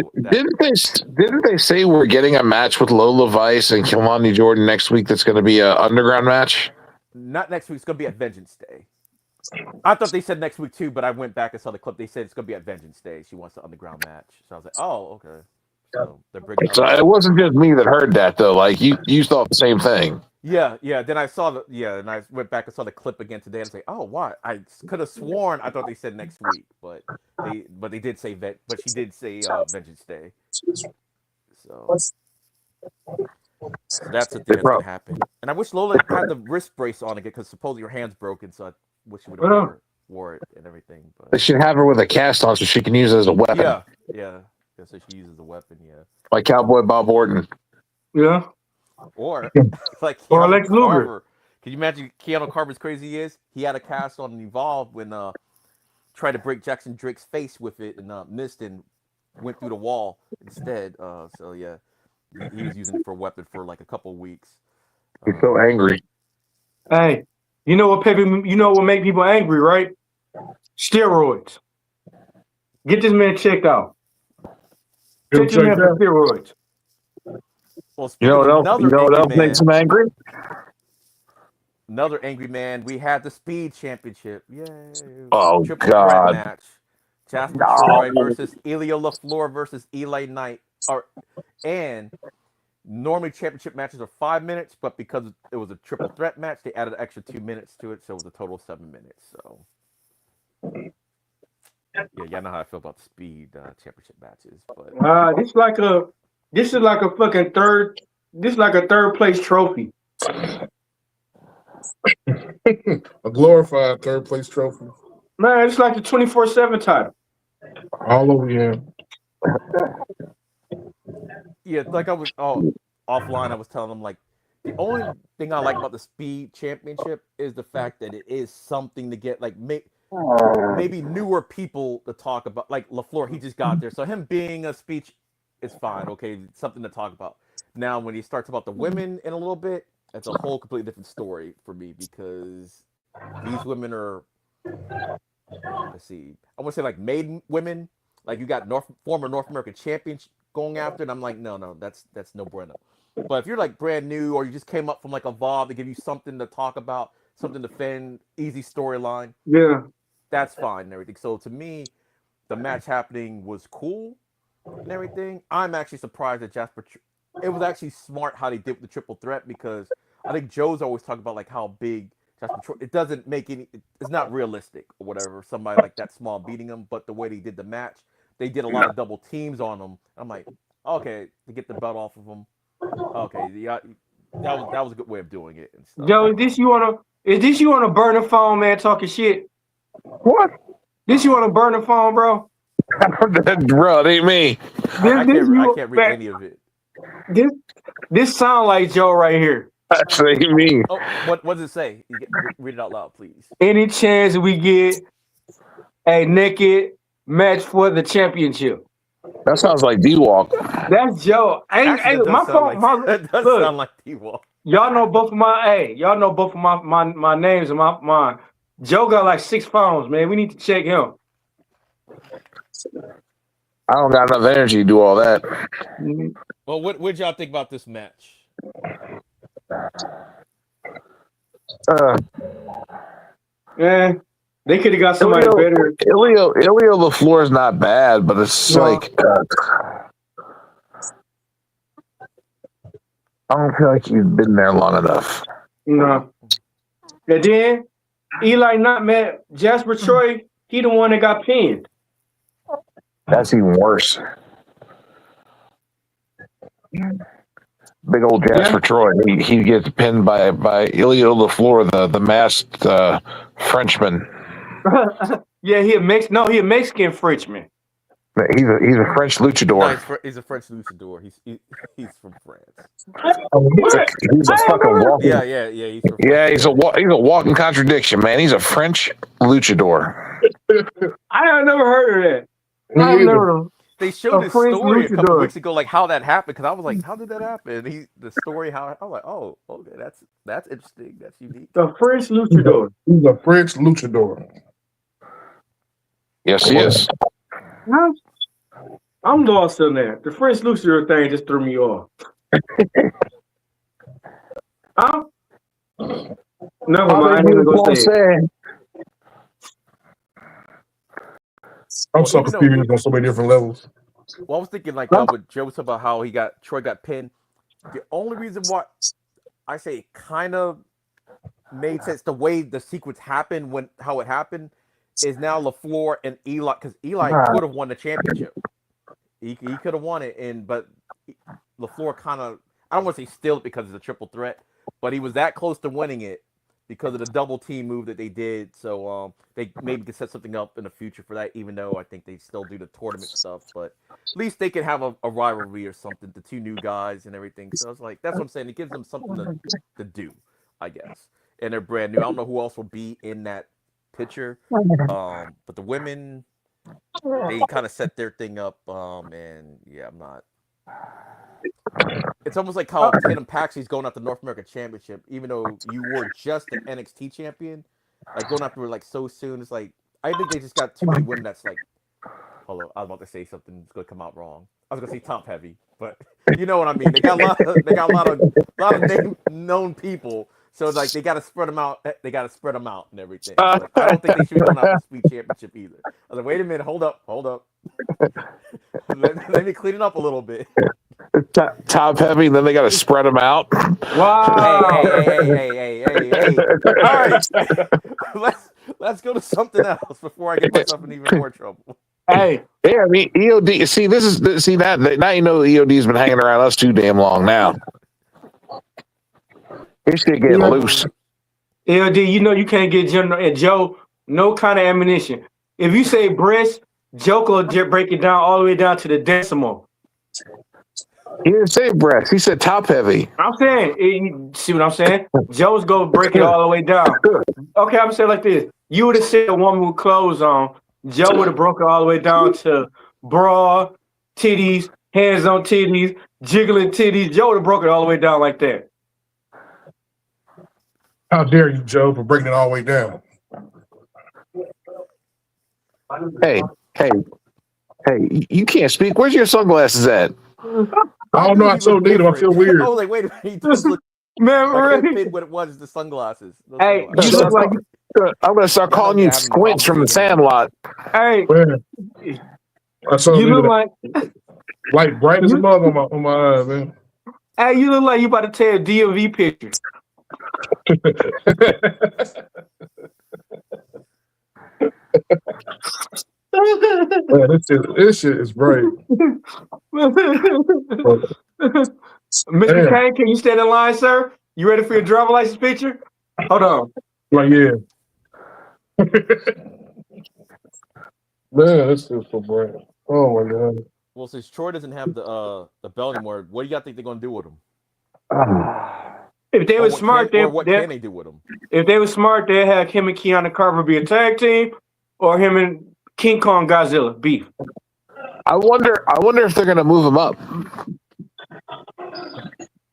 Didn't they say we're getting a match with Lola Vice and Kehlani Jordan next week? That's going to be an underground match. Not next week. It's going to be at Vengeance Day. I thought they said next week too, but I went back and saw the clip. They said it's going to be at Vengeance Day. She wants the underground match. So I was like, oh, okay. So they're bringing. So it wasn't just me that heard that though. Like you thought the same thing. Yeah. Then I saw and I went back and saw the clip again today. And I was like, oh, what? I could have sworn I thought they said next week, but they did say but she did say Vengeance Day. So that's the thing that's gonna happen. And I wish Lola had the wrist brace on again because supposedly her hand's broken. So I wish she would have wore it and everything. But they should have her with a cast on so she can use it as a weapon. Yeah. So she uses the weapon. Yeah. Like Cowboy Bob Orton. Yeah. Or like Lex Luger. Carver. Can you imagine Keanu Carver's crazy he is? He had a cast on and Evolve when tried to break Jackson Drake's face with it and missed and went through the wall instead. So yeah, he was using it for a weapon for like a couple of weeks. He's so angry. Hey, you know what make people angry, right? Steroids. Get this man checked out. Check him out for steroids. Well, you know what else makes him angry? Another angry man. We had the Speed Championship. Yay! Oh God! Jasper Troy versus Elio LaFleur versus Eli Knight. And normally championship matches are 5 minutes, but because it was a triple threat match, they added an extra 2 minutes to it, so it was a total of 7 minutes. So yeah, y'all know how I feel about speed championship matches. But this is like a fucking third. This is like a third place trophy. A glorified third place trophy. Man, it's like the 24/7 title. All over here. Yeah, like I was offline, I was telling them like the only thing I like about the speed championship is the fact that it is something to get like maybe newer people to talk about. Like LaFleur, he just got there, so him being a speech is fine. Okay, it's something to talk about. Now, when he starts about the women in a little bit, it's a whole completely different story for me because these women are, let's see, I want to say like maiden women. Like you got former North American champions going after, and I'm like, no, that's no bueno. But if you're like brand new or you just came up from like Evolve to give you something to talk about, something to defend, easy storyline, yeah, that's fine and everything. So to me, the match happening was cool and everything. I'm actually surprised that Jasper. It was actually smart how they did with the triple threat because I think Joe's always talking about like how big Jasper Troy. It doesn't make any. It's not realistic or whatever. Somebody like that small beating him, but the way they did the match, they did a lot of double teams on him. I'm like, okay, to get the belt off of him. Okay, yeah, that was a good way of doing it and stuff. Joe, is this you on a burner phone, man, talking shit? What? This you on a burner phone, bro? Bro, it ain't me. I can't read any of it. This sound like Joe right here. That's what you mean. Oh, what does it say? Read it out loud, please. Any chance we get a naked match for the championship? That sounds like D-Walk. That's Joe. Actually, My phone. That does Look, sound like D-Walk. y'all know both of my names and mine. Joe got like 6 phones, man. We need to check him. I don't got enough energy to do all that. Well, what did y'all think about this match? Yeah, they could have got somebody better. Elio LaFleur is not bad, but it's like I don't feel like you've been there long enough. No. And then Eli not mad. Jasper Troy, he the one that got pinned. That's even worse. Big old Jasper Troy. He gets pinned by Elio LaFleur, the masked Frenchman. Yeah, he a Mexican Frenchman. He's a French luchador. No, he's a French luchador. He's from France. He's a fucking walking. Yeah. He's from France. He's a walking contradiction, man. He's a French luchador. I have never heard of that. I've never. They showed his story a couple weeks ago, like how that happened. Because I was like, how did that happen? The story, how I was like, oh, okay, that's interesting. That's unique. The French luchador. He's a French luchador. Yes, he is. I'm lost in there. The French luchador thing just threw me off. Huh? Never mind. I'm gonna say it. I'm so confused on so many different levels. Well, I was thinking like what Joe was talking about how Troy got pinned. The only reason why I say it kind of made sense the way the sequence happened how it happened is now LaFleur and Eli, because Eli could have won the championship. He could have won it, but LaFleur kind of, I don't want to say steal it because it's a triple threat, but he was that close to winning it because of the double team move that they did. So they maybe could set something up in the future for that, even though I think they still do the tournament stuff. But at least they could have a rivalry or something, the two new guys and everything. So I was like, that's what I'm saying. It gives them something to do, I guess. And they're brand new. I don't know who else will be in that picture. But the women, they kind of set their thing up. And yeah, I'm not. It's almost like how Tatum Paxley's going after the North American Championship, even though you were just an NXT champion. Like going after like so soon, it's like I think they just got too many women. That's like, hold on, I was about to say something that's gonna come out wrong. I was gonna say top heavy, but you know what I mean. They got a lot of known people. So like they got to spread them out. They got to spread them out and everything. Like, I don't think they should be going out the Sweet Championship either. I was like, wait a minute, hold up. let me clean it up a little bit. Top heavy, then they got to spread them out. Wow. Hey. All right, let's go to something else before I get myself in even more trouble. Hey, Yeah, I mean EOD. See, that now you know EOD's been hanging around us too damn long now. This shit getting loose. LD, you know you can't get Joe no kind of ammunition. If you say breast, Joe will break it down all the way down to the decimal. He didn't say breast. He said top heavy. I'm saying, see what I'm saying? Joe's gonna break it all the way down. Okay, I'm saying like this. You would have said a woman with clothes on. Joe would have broke it all the way down to bra, titties, hands on titties, jiggling titties. Joe would have broke it all the way down like that. How dare you, Joe, for breaking it all the way down? Hey, you can't speak. Where's your sunglasses at? I don't know. I so need them. I feel weird. I was like, wait a minute. He just looked. Man, I really? couldn't fit what it was. The sunglasses. Those Hey, sunglasses. you look like I'm gonna start calling you Squints from the Sandlot. hey, Man. I so you need look it. Like bright as a mug on my eyes, man. hey, you look like you about to take a DMV picture. Man, this shit is bright. Mr. Kane, can you stand in line, sir? You ready for your driver license picture? Hold on. Like, yeah. Man, this is so bright. Oh my god. Well, since Troy doesn't have the belt anymore, what do y'all think they're gonna do with him? If they were smart, what can they do with him? If they were smart, they'd have him and Keanu Carver be a tag team, or him and King Kong Godzilla beef. I wonder if they're gonna move him up.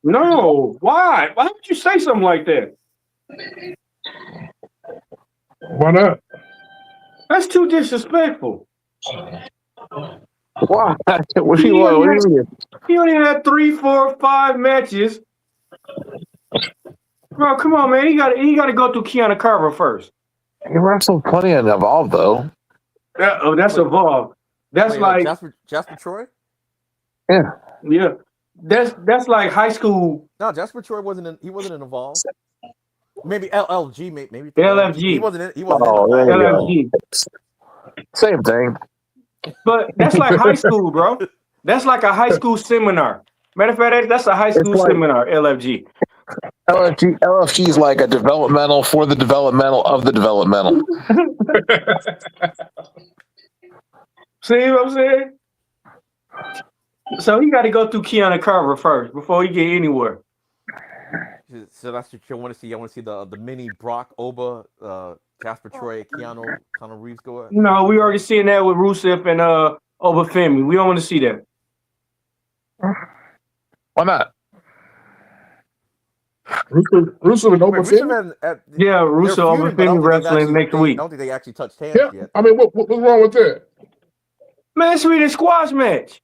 No, why? Why would you say something like that? Why not? That's too disrespectful. Why? What do you mean? He only had 3, 4, 5 matches. Bro, come on, man. He got to go through Keanu Carver first. He wrestled plenty in Evolve though. That's Evolve. That's like Jasper Troy. Yeah. That's like high school. No, Jasper Troy wasn't involved. Maybe LLG, maybe LFG. He wasn't. LFG. Same thing. But that's like high school, bro. That's like a high school seminar. Matter of fact, that's a high school seminar. LFG. LFG is like a developmental for the developmental of the developmental. See what I'm saying? So he got to go through Keanu Carver first before he get anywhere. So that's what you want to see. I want to see the mini Brock Oba, Jasper Troy, Keanu kind of Reeves go. No, we already seen that with Rusev and Oba Femi. We don't want to see that. Why not? Rusev and Oba Femi? Yeah, Rusev Oba Femi wrestling next week. I don't think they actually touched hands yet. I mean, what's wrong with that? Man, it's really a squash match.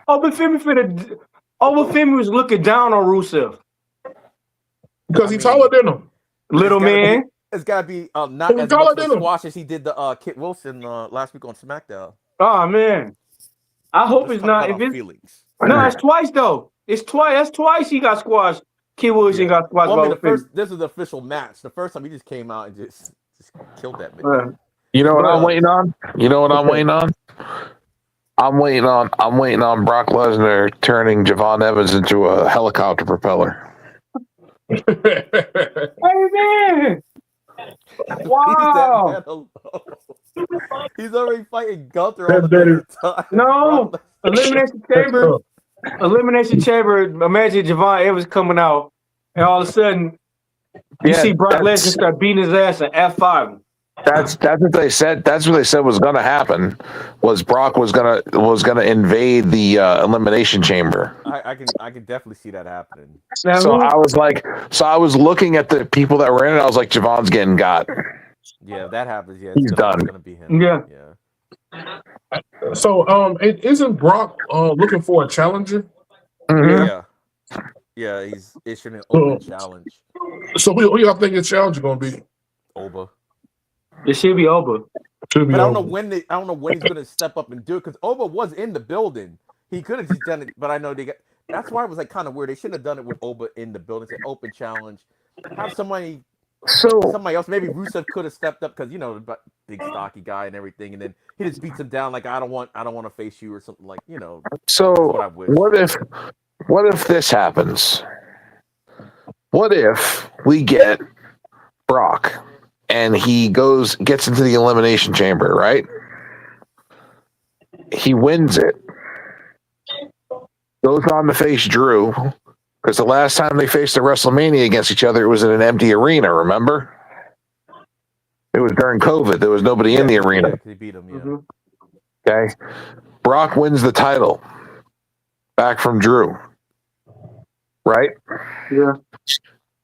Oba Femi was looking down on Rusev. Because he's taller than him. Little man. It's got to be not as much of a squash as he did the Kit Wilson last week on SmackDown. Oh, man. I hope it's not. If it's, no, it's twice, though. It's twice. That's twice he got squashed. Kit Wilson got squashed. Well, I mean, this is the official match. The first time he just came out and just killed that man. You know what I'm waiting on? I'm waiting on Brock Lesnar turning Javon Evans into a helicopter propeller. Hey, man. Wow. He's already fighting Gunther all the time. No. Elimination Chamber. Imagine Javon Evans coming out, and all of a sudden, you see Brock Lesnar start beating his ass at F5. That's what they said. That's what they said was going to happen. Was Brock was gonna invade the elimination chamber. I can definitely see that happening. So I was looking at the people that were in it. I was like, Javon's getting got. Yeah, if that happens. Yeah, he's done. It's gonna be him. Yeah. So, isn't Brock looking for a challenger? Mm-hmm. Yeah. Yeah, he's issuing an open challenge. So who y'all think his challenge is gonna be? Oba. It should be over. Should be But I don't know over. when I don't know when he's gonna step up and do it because Oba was in the building. He could have just done it, but I know they got. That's why it was like kind of weird. They shouldn't have done it with Oba in the building. It's an open challenge. Have somebody else. Maybe Rusev could have stepped up because big stocky guy and everything, and then he just beats him down like I don't want to face you or something like So what I wish. what if this happens? What if we get Brock and he gets into the elimination chamber, right? He wins it. Goes on to face Drew. Because the last time they faced at WrestleMania against each other, it was in an empty arena, remember? It was during COVID. There was nobody in the arena. He beat him, Mm-hmm. Okay. Brock wins the title back from Drew. Right? Yeah.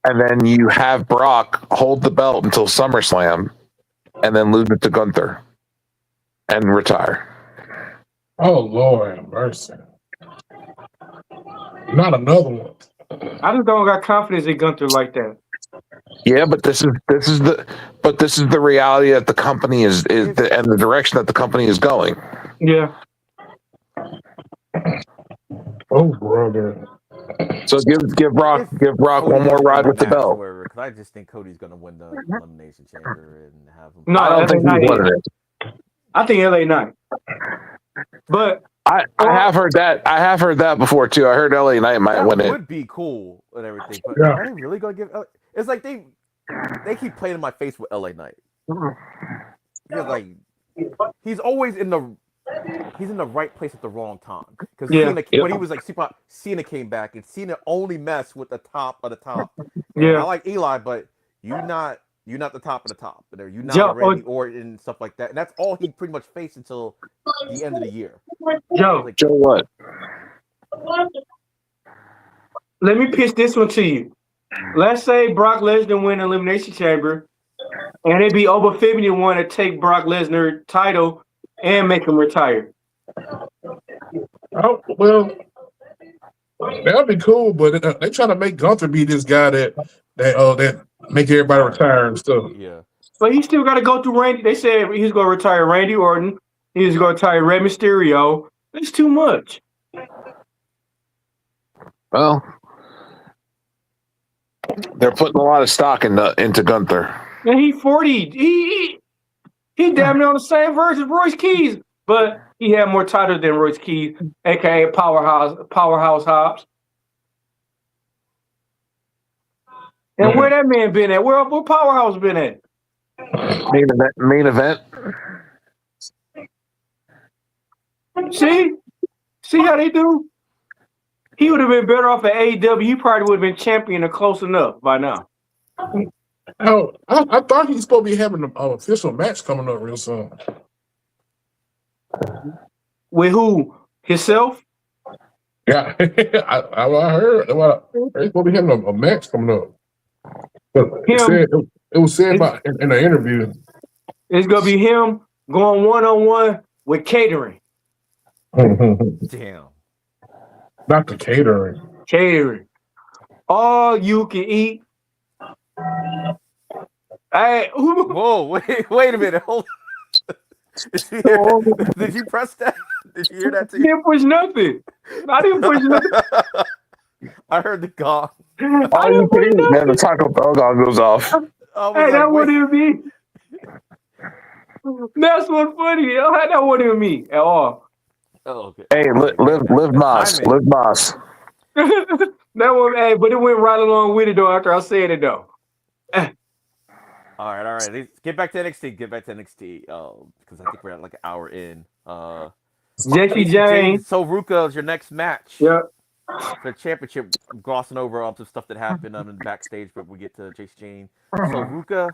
And then you have Brock hold the belt until SummerSlam and then lose it to Gunther and retire. Oh Lord have mercy. Not another one. I just don't got confidence in Gunther like that. Yeah, but this is the reality that the company and the direction that the company is going. Yeah. Oh brother. So give Brock one more ride with the belt. Because I just think Cody's gonna win the elimination chamber and have him. No, I don't think he's winning it. I think LA Knight. But I have heard that. I have heard that before too. I heard LA Knight might win That it. would be cool and everything, but Yeah. are they really gonna give? It's like they keep playing in my face with LA Knight. Because like he's always in the right place at the wrong time. Because when he was like super hot, Cena came back and Cena only messed with the top of the top. Yeah. I like Eli, but you're not the top of the top. You're not Randy Orton and stuff like that. And that's all he pretty much faced until the end of the year. Joe, Joe, what? let me pitch this one to you. Let's say Brock Lesnar win Elimination Chamber, and it be Oba Femi want to take Brock Lesnar title and make him retire. Oh well, that'd be cool, but they trying to make Gunther be this guy that make everybody retire and stuff. Yeah. But he still got to go through Randy. They said he's going to retire Randy Orton. He's going to retire Rey Mysterio. That's too much. Well, they're putting a lot of stock into Gunther. And he 40. He damn near on the same verge as Royce Keys, but he had more titles than Royce Keys, aka Powerhouse Hobbs. And where that man been at? Where Powerhouse been at? Main event. See how they do? He would have been better off at AEW. He probably would have been champion or close enough by now. Oh, I thought he's supposed to be having an official match coming up real soon. With who? Himself? Yeah, I heard. He's supposed to be having a match coming up. But it was said in an interview. It's gonna be him going one-on-one with catering. Damn. Not the catering. Catering. All you can eat. Hey, Whoa, wait a minute. Hold on. Did you press that? Did you hear that too? I didn't push nothing. I didn't push nothing. I heard the gong. I didn't push nothing. Man, the Taco Bell gong goes off. Hey, that wouldn't be. That's what funny. That wouldn't be me at all. Oh, okay. Hey, live Moss. Live Moss. That one, hey, but it went right along with it though after I said it though. All right. Let's get back to NXT. Because I think we're at like an hour in. Jesse James. So Ruka is your next match. Yep. For the championship, glossing over all the stuff that happened in the backstage, but we get to Jace Jane. So Ruka,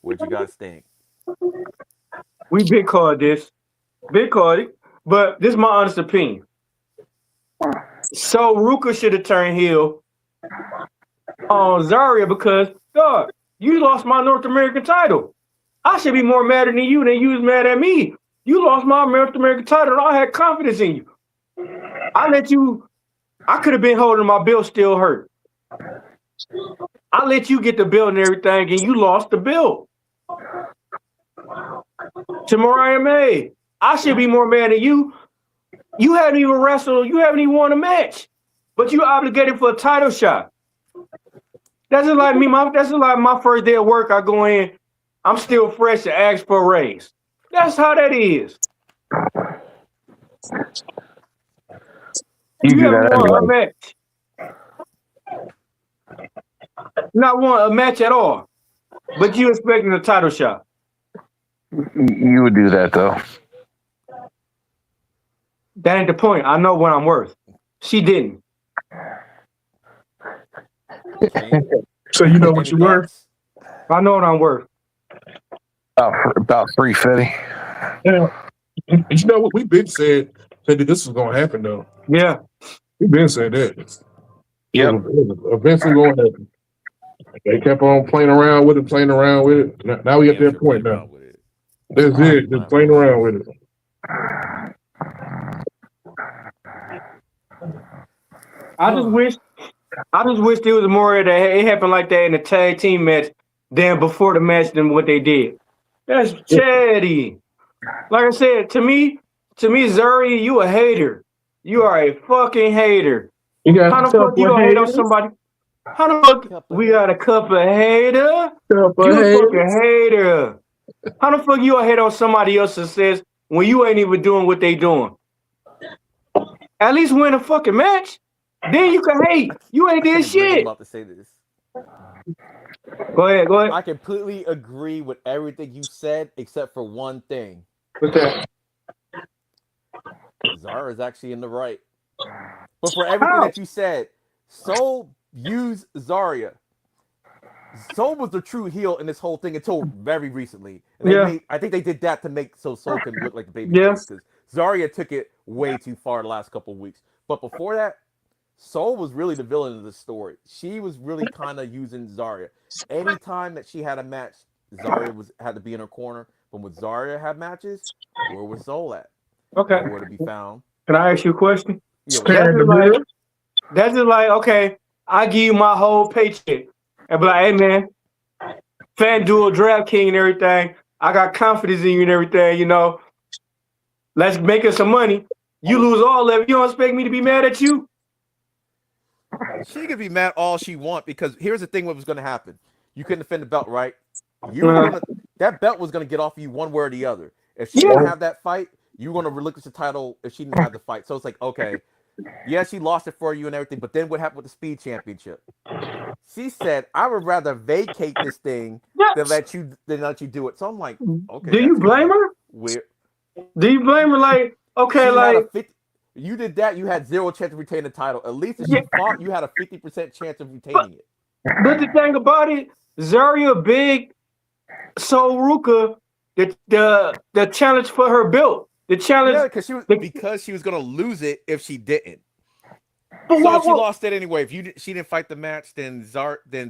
what'd you guys think? We big called this. Big called it. But this is my honest opinion. So Ruka should have turned heel on Zarya because, dog, you lost my North American title. I should be more mad than you was mad at me. You lost my North American title and I had confidence in you. I let you. I could have been holding my belt, still hurt. I let you get the belt and everything, and you lost the belt to Mariah May. I should be more mad than you. You haven't even wrestled. You haven't even won a match, but you obligated for a title shot. That's just like me. That's just like my first day of work. I go in. I'm still fresh to ask for a raise. That's how that is. You do haven't that won anyway. a match. Not won a match at all. But you expecting a title shot. You would do that though. That ain't the point. I know what I'm worth. She didn't. So you know what you were? I know what I'm worth. About 350. Yeah. You know what? We've been said that this was gonna happen though. Yeah. We've been said that. Yep. It was eventually going to happen. They kept on playing around with it. Now we at that point now. That's it. Just playing around with it. I just wish there was more of that. It happened like that in the tag team match than before the match than what they did. That's chatty. Like I said, to me, Zuri, you a hater. You are a fucking hater. How the fuck you gonna hate on somebody? How the fuck we got a couple of hater? You a fucking hater. How the fuck you gonna hate on somebody else's success when you ain't even doing what they doing? At least win a fucking match. Then you can hate. You ain't did shit. I'm about to say this. Go ahead. I completely agree with everything you said except for one thing. What's that? Zara's actually in the right. But for everything that you said, Soul used Zarya. Soul was the true heel in this whole thing until very recently. And I think they did that to make Soul can look like the baby face, because Zarya took it way too far the last couple of weeks. But before that, Soul was really the villain of the story. She was really kind of using Zarya. Anytime that she had a match, Zarya had to be in her corner. But when Zarya had matches, where was Soul at? Okay. Where to be found? Can I ask you a question? Yeah, that's just like, okay, I give you my whole paycheck. And be like, hey man, FanDuel, DraftKings and everything, I got confidence in you and everything, you know. Let's make us some money. You lose all of it. You don't expect me to be mad at you? She could be mad all she wants, because here's the thing: what was going to happen? You couldn't defend the belt, right? That belt was going to get off you one way or the other. If she didn't have that fight, you were going to relinquish the title if she didn't have the fight. So it's like, okay, yeah, she lost it for you and everything, but then what happened with the Speed Championship? She said, I would rather vacate this thing than let you do it. So I'm like, okay. Do you blame her? Weird. Do you blame her? Like, okay, you did that, you had zero chance of retaining the title. At least if she fought, you had a 50% chance of retaining it. But the thing about it, Zarya big, so Ruka, the challenge for her belt. The challenge, because she was gonna lose it if she didn't. So if she lost it anyway, if she didn't fight the match, then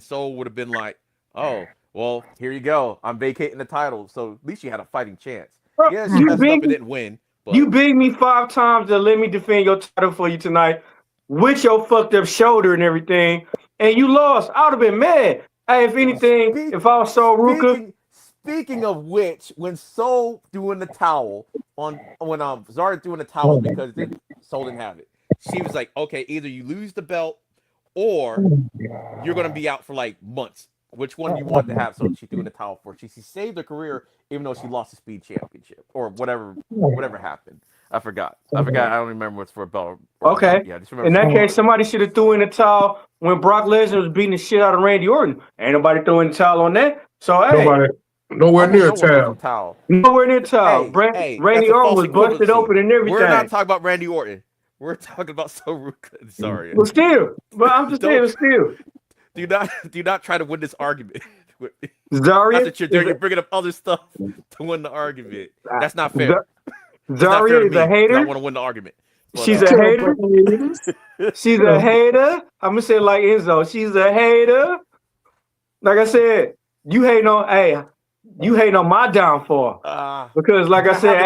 Soul would have been like, oh, well, here you go, I'm vacating the title. So at least she had a fighting chance. Bro, yeah, she messed up and didn't win. But you beat me 5 times to let me defend your title for you tonight with your fucked up shoulder and everything, and you lost. I would have been mad. Hey, if anything, if I was Soul Ruka. Speaking of which, when Soul threw in the towel Zarya threw in the towel because Soul didn't have it, she was like, okay, either you lose the belt or you're gonna be out for like months. Which one do you want to have? So she threw in the towel for. She saved her career even though she lost the Speed Championship or whatever happened. I forgot. I don't remember what's for a belt. Okay. Yeah, just remember. In that case, somebody should have threw in the towel when Brock Lesnar was beating the shit out of Randy Orton. Ain't nobody throwing the towel on that. So hey. Nowhere near towel. Nowhere near towel. Randy Orton was busted open and everything. We're not talking about Randy Orton. We're talking about Soruka. Sorry. But still. But I'm just saying, still. Do not try to win this argument. Zarya? You're bringing up other stuff to win the argument. That's not fair. Zarya is a hater. I want to win the argument. But, she's a hater. She's a hater. I'm gonna say it like Enzo. She's a hater. Like I said, you hating on my downfall. Because like I said,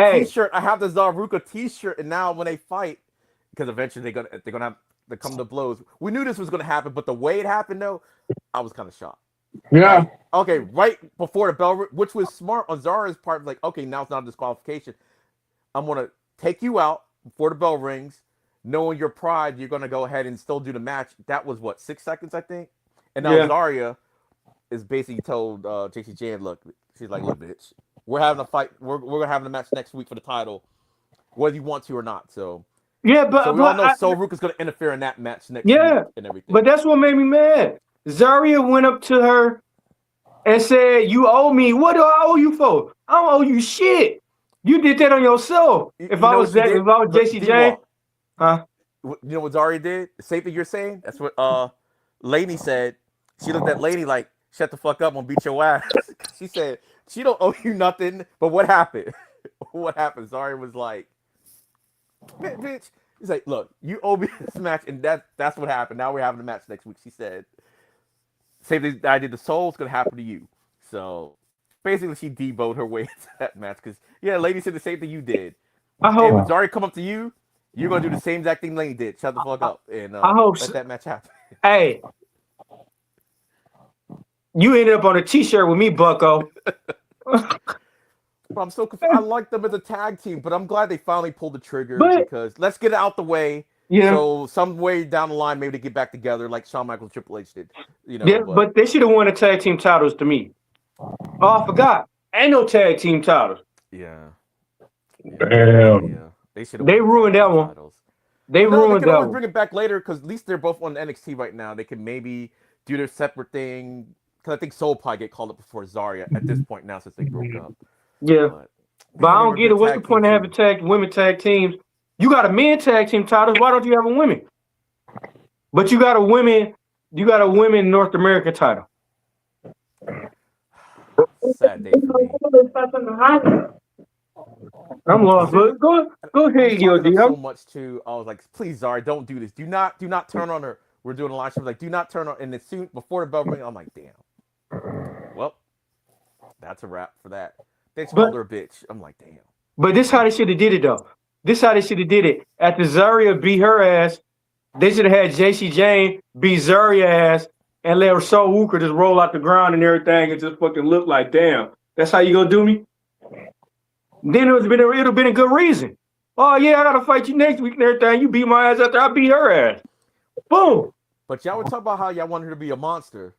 I have the Zaruka t-shirt, and now when they fight, because eventually they're gonna have to come to blows. We knew this was gonna happen, but the way it happened, though, I was kind of shocked. Yeah. Like, okay, right before the bell, which was smart on Zara's part. Like, okay, now it's not a disqualification. I'm gonna take you out before the bell rings, knowing your pride. You're gonna go ahead and still do the match. That was what, 6 seconds, I think. And now Zarya is basically told JC Jan, look, she's like, look, bitch, we're having a fight. We're gonna have a match next week for the title, whether you want to or not. So Yeah, but so we all know Sol Ruka's gonna interfere in that match next week and everything. But that's what made me mad. Zarya went up to her and said, "You owe me. What do I owe you for? I don't owe you shit. You did that on yourself. If I was JC Jan, huh? You know what Zarya did? The same thing you're saying. That's what Lainey said. She looked at Lainey like, shut the fuck up, I'm gonna beat your ass. She said, she don't owe you nothing. But what happened? What happened? Zarya was like, bitch. He's like, look, you owe me this match, and that's what happened. Now we're having a match next week. She said, same thing that I did to Soul's gonna happen to you. So basically she deboed her way into that match. Because Lady said the same thing you did. I hope when Zarya come up to you, you're gonna do the same exact thing Lainey did. Shut the fuck up and I hope let that match happen. Hey, you ended up on a t-shirt with me, Bucko. I'm so confused. I like them as a tag team, but I'm glad they finally pulled the trigger because let's get it out the way. Yeah. So some way down the line, maybe they get back together like Shawn Michaels and Triple H did. You know. Yeah, but they should have won the tag team titles to me. Oh, I forgot. Ain't no tag team titles. Yeah. Damn. Yeah. They ruined that one. They ruined they can that always one. bring it back later because at least they're both on NXT right now. They can maybe do their separate thing. Because I think Soul probably get called up before Zarya at this point now since they broke up. Yeah. But I don't get it. What's the point of having women tag teams? You got a men tag team titles. Why don't you have a women? But you got a women North America title. Sad day for me. I'm lost. But go ahead, Yogi. So much too. I was like, please, Zarya, don't do this. Do not turn on her. We're doing a live show. Like, do not turn on. And as soon before the bell rings, I'm like, damn. Well, that's a wrap for that. They called her a bitch. I'm like, damn. But this how they should have did it though. This how they should have did it. After Zarya beat her ass, they should have had JC Jane beat Zarya ass and let Sol Ruka just roll out the ground and everything and just fucking look like, damn, that's how you gonna do me? Then it would have been a good reason. Oh yeah, I gotta fight you next week and everything. You beat my ass after I beat her ass. Boom. But y'all were talking about how y'all wanted her to be a monster.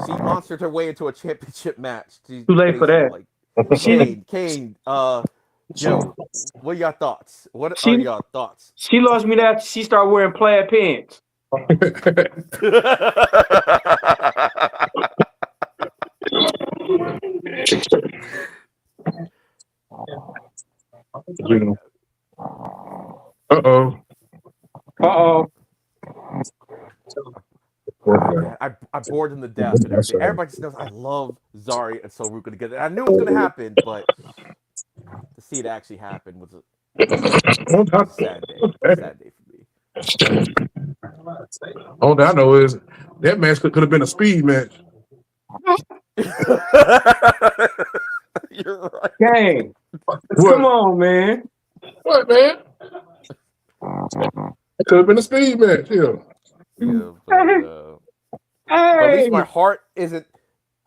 She monstered her way into a championship match. Too late for that. Like, Kane, Joe, what are your thoughts? What are your thoughts? She lost me that she started wearing plaid pants. Uh-oh. I bored them to death. Everybody just knows I love Zarya and Sol Ruka together. I knew it was going to happen, but to see it actually happen was a sad day. Sad day for me. All I know is that match could have been a speed match. You're right. Dang. Come on, man. What, man? It could have been a speed match, yeah. But at least my heart isn't,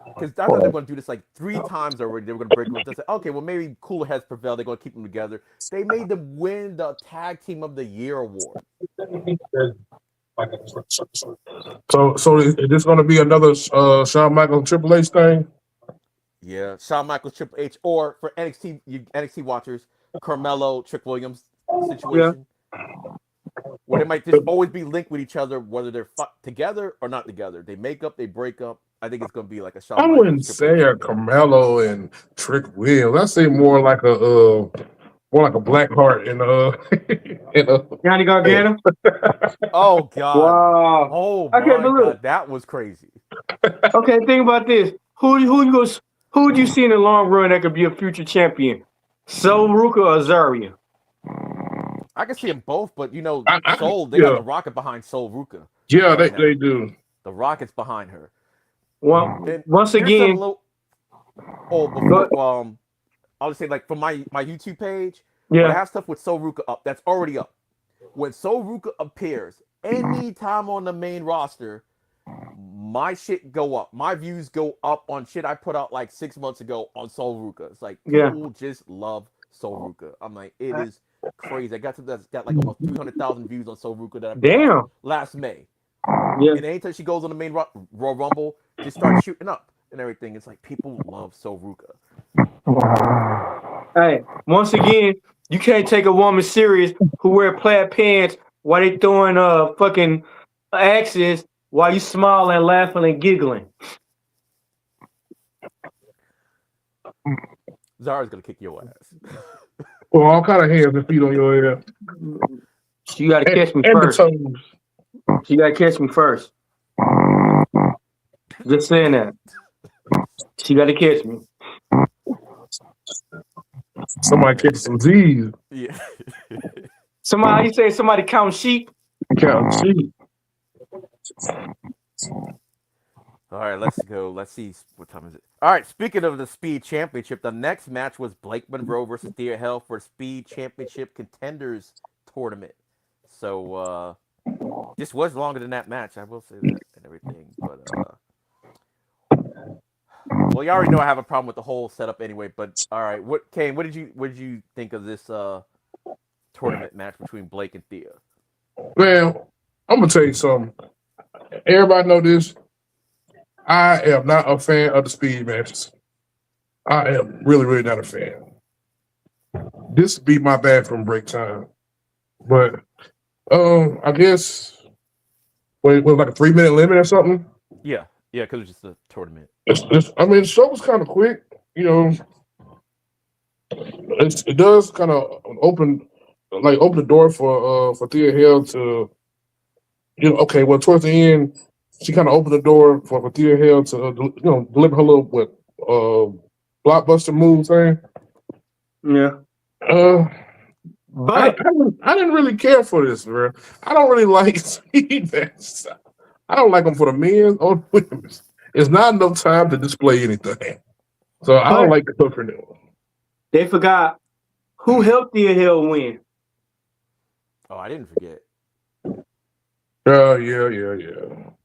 because I thought they were going to do this like 3 times already. They were going to break them. They said, okay, well maybe cooler heads prevail. They're going to keep them together. They made them win the Tag Team of the Year award. So is this going to be another Shawn Michaels Triple H thing? Yeah, Shawn Michaels Triple H, or for NXT watchers, Carmelo Trick Williams situation. Yeah. Where they might just always be linked with each other, whether they're together or not together. They make up, they break up. I think it's going to be like a Shawn Michaels. wouldn't say a Carmelo and Trick Williams. I say more like a Black Heart and Johnny Gargano. Oh God! Wow! Oh my God! That was crazy. Okay, think about this. Who would you see in the long run that could be a future champion? Sol Ruka or Zarya? I can see them both, but Sol, they got the rocket behind Sol Ruka. Yeah, right they do. The rocket's behind her. Well, once again, I'll just say, like, for my YouTube page, yeah, I have stuff with Sol Ruka up. That's already up. when Sol Ruka appears anytime on the main roster, my shit go up. My views go up on shit I put out like 6 months ago on Sol Ruka. It's like people just love Sol Ruka. I'm like, it is crazy. I got like almost 300,000 views on Sol Ruka that I put out last May. Yeah. And anytime she goes on the main Royal Rumble, just starts shooting up and everything. It's like people love Sol Ruka. Hey, once again, you can't take a woman serious who wear plaid pants while they throwing fucking axes while you smiling, laughing, and giggling. Zara's gonna kick your ass. Well, all kind of hands and feet on your ass. You gotta catch me And first. the toes. You gotta catch me first. Just saying that. She gotta catch me. Somebody catch some Z's. Yeah. Somebody, how you say somebody count sheep? Count sheep. All right, let's go. Let's see what time is it. All right, speaking of the Speed Championship, the next match was Blake Monroe versus Thea Hale for Speed Championship Contenders Tournament. So this was longer than that match, I will say that and everything. But well, you already know I have a problem with the whole setup anyway. But all right, Kane? What did you think of this tournament match between Blake and Thea? Well, I'm gonna tell you something. Everybody know this. I am not a fan of the speed matches. I am really, really not a fan. This would be my bathroom break time. But I guess was like a 3-minute limit or something. Yeah, because it's just a tournament. I mean, the show was kind of quick. You know, it does kind of open the door for Thea Hale to, okay. Well, towards the end, she kind of opened the door for Thea Hale to deliver her little blockbuster move thing. Yeah. But I didn't really care for this, bro. I don't really like speed matches. I don't like them for the men or the women. It's not enough time to display anything. So I don't like the cook for them. They forgot who helped Thea Hale win. Oh, I didn't forget. Yeah.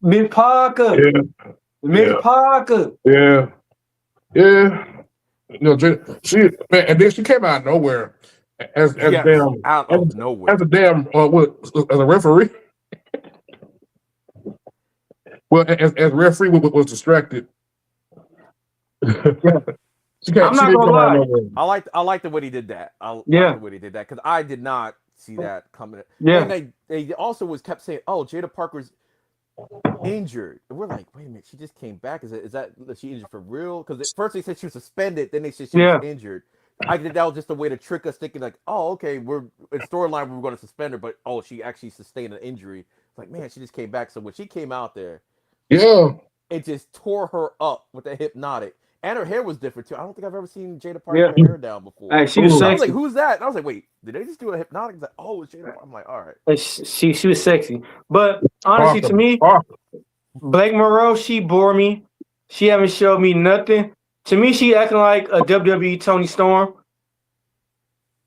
Miss Parker. Yeah. Miss Parker. Yeah. And then she came out of nowhere as out of nowhere as a referee. Well, as referee was distracted. I'm not gonna lie. I like the way he did that. Like the way he did that because I did not see that coming. Yeah. And they also kept saying, "Oh, Jada Parker's injured." And we're like, "Wait a minute, she just came back. Is she injured for real?" Because at first they said she was suspended, then they said she was injured. I think that was just a way to trick us, thinking like, "Oh, okay, we're in storyline we were going to suspend her, but she actually sustained an injury." It's like, man, she just came back. So when she came out there, it just tore her up with the hypnotic. And her hair was different too. I don't think I've ever seen Jada Parker with her hair down before. Hey, she was sexy. I was like, "Who's that?" And I was like, "Wait, did they just do a hypnotic?" It's like, "Oh, it's Jada Parker." I'm like, "All right." She was sexy, but honestly, to me, Blake Monroe, she bore me. She haven't showed me nothing. To me, she acting like a WWE Toni Storm.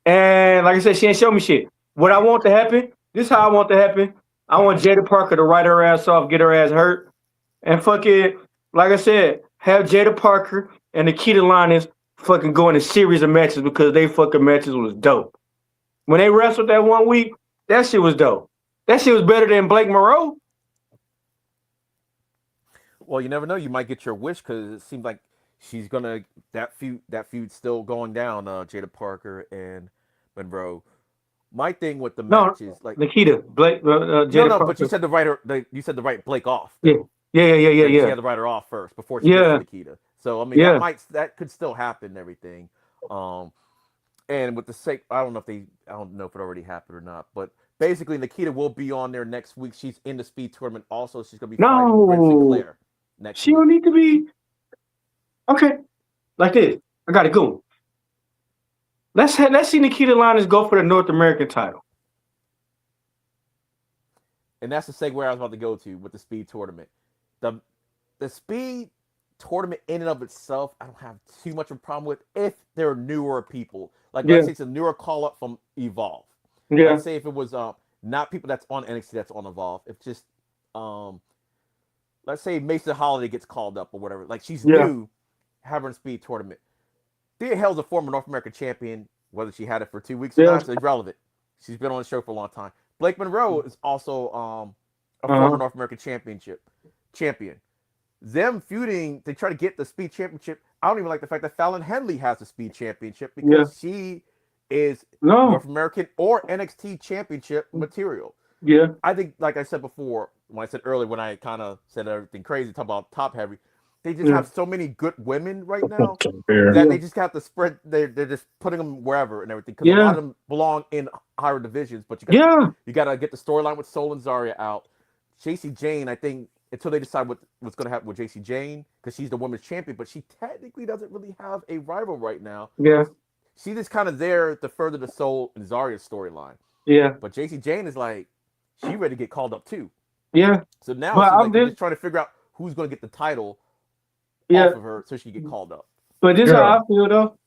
And like I said, she ain't showed me shit. What I want to happen, this is how I want to happen. I want Jada Parker to write her ass off, get her ass hurt, and fucking, like I said, have Jada Parker and Nikita Lyons fucking go in a series of matches because they fucking matches was dope. When they wrestled that 1 week, that shit was dope. That shit was better than Blake Monroe. Well, you never know. You might get your wish because it seems like she's gonna that feud's still going down. Jada Parker and Monroe. My thing with the match is like Nikita Blake. Jada Parker. But you said you said the right Blake off. Though. Yeah. She had to write her off first before she gets to Nikita. So I mean, that could still happen and everything. And with the sake, I don't know if it already happened or not, but basically Nikita will be on there next week. She's in the speed tournament also. She's gonna be fighting Brent Sinclair next she week. Don't need to be okay. Like this, I got it going. Let's see Nikita Lyons go for the North American title. And that's the segue I was about to go to with the speed tournament. The speed tournament in and of itself, I don't have too much of a problem with if they're newer people. Like let's say it's a newer call up from Evolve. Yeah. Let's say if it was not people that's on NXT that's on Evolve. If just let's say Mason Holiday gets called up or whatever, like she's new, have her in speed tournament. Thea Hale's a former North American champion. Whether she had it for 2 weeks or not, it's irrelevant. She's been on the show for a long time. Blake Monroe is also a former North American champion. Them feuding, they try to get the speed championship. I don't even like the fact that Fallon Henley has the speed championship because she is North American or NXT championship material. Yeah. I think, like I said before, when I said earlier, when I kind of said everything crazy, talk about top heavy, they just have so many good women right now that they just got to spread. They're just putting them wherever and everything because a lot of them belong in higher divisions. But you got to get the storyline with Soul and Zarya out. JC Jane, I think, until they decide what's going to happen with JC Jane, because she's the women's champion, but she technically doesn't really have a rival right now. Yeah. She's just kind of there to further the Soul and Zarya storyline. Yeah. But JC Jane is like, she ready to get called up too. Yeah. So now she's like, just trying to figure out who's going to get the title off of her so she can get called up. But this is how I feel though.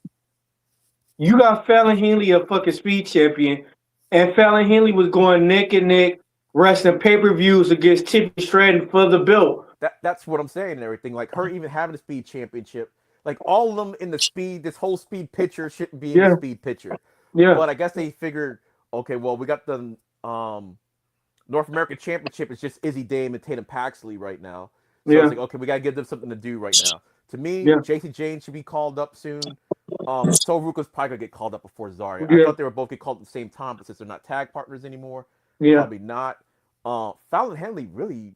You got Fallon Henley, a fucking speed champion, and Fallon Henley was going neck and neck wrestling pay-per-views against Tiffany Stratton for the belt. That's what I'm saying and everything. Like her even having a speed championship, like all of them in the speed, this whole speed picture shouldn't be in the speed picture. Yeah. But I guess they figured, okay, well, we got the North American Championship. It's just Izzy Dame and Tatum Paxley right now. So it's like, okay, we gotta give them something to do right now. To me, JC Jane should be called up soon. So Ruka's probably gonna get called up before Zarya. I thought they were both get called at the same time, but since they're not tag partners anymore, probably not. Fallon Henley, really,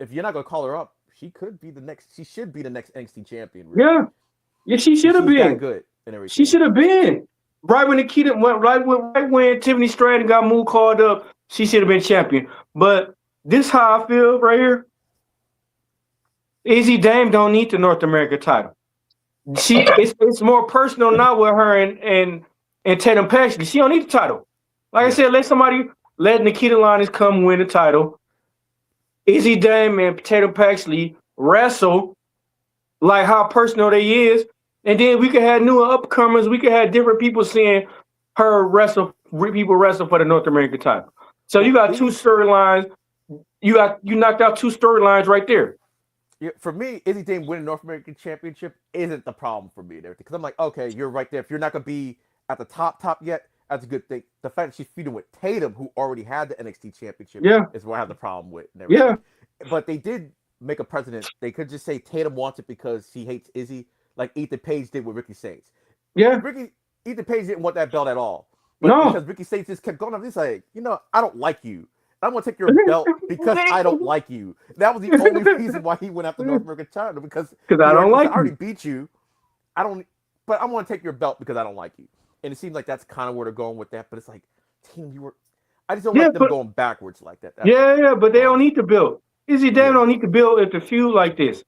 if you're not gonna call her up, she should be the next NXT champion. Really. Yeah, she should have been that good and everything. She should have been right when Nikita went right when Tiffany Stratton got moved called up. She should have been champion. But this how I feel right here. Izzy Dame don't need the North American title. It's more personal now with her and Tatum Paxley. She don't need the title. Like I said, let Nikita Lyons come win the title. Izzy Dame and Tatum Paxley wrestle like how personal they is, and then we could have newer upcomers. We could have different people seeing her people wrestle for the North American title. So you got two storylines. You knocked out two storylines right there. Yeah, for me, Izzy Dame winning North American Championship isn't the problem for me and everything. Because I'm like, okay, you're right there. If you're not going to be at the top yet, that's a good thing. The fact that she's feuding with Tatum, who already had the NXT Championship, is what I have the problem with. And everything. Yeah. But they did make a precedent. They could just say Tatum wants it because she hates Izzy, like Ethan Page did with Ricky Saints. Yeah. Ethan Page didn't want that belt at all. But because Ricky Saints just kept going up, he's like, I don't like you. I'm going to take your belt because I don't like you. That was the only reason why he went after North American title, because I don't like you. I already beat you. But I'm going to take your belt because I don't like you. And it seems like that's kind of where they're going with that. But it's like, team, I just don't like them going backwards like that. But they don't need to build. Izzy Dame don't need to build at the feud like this.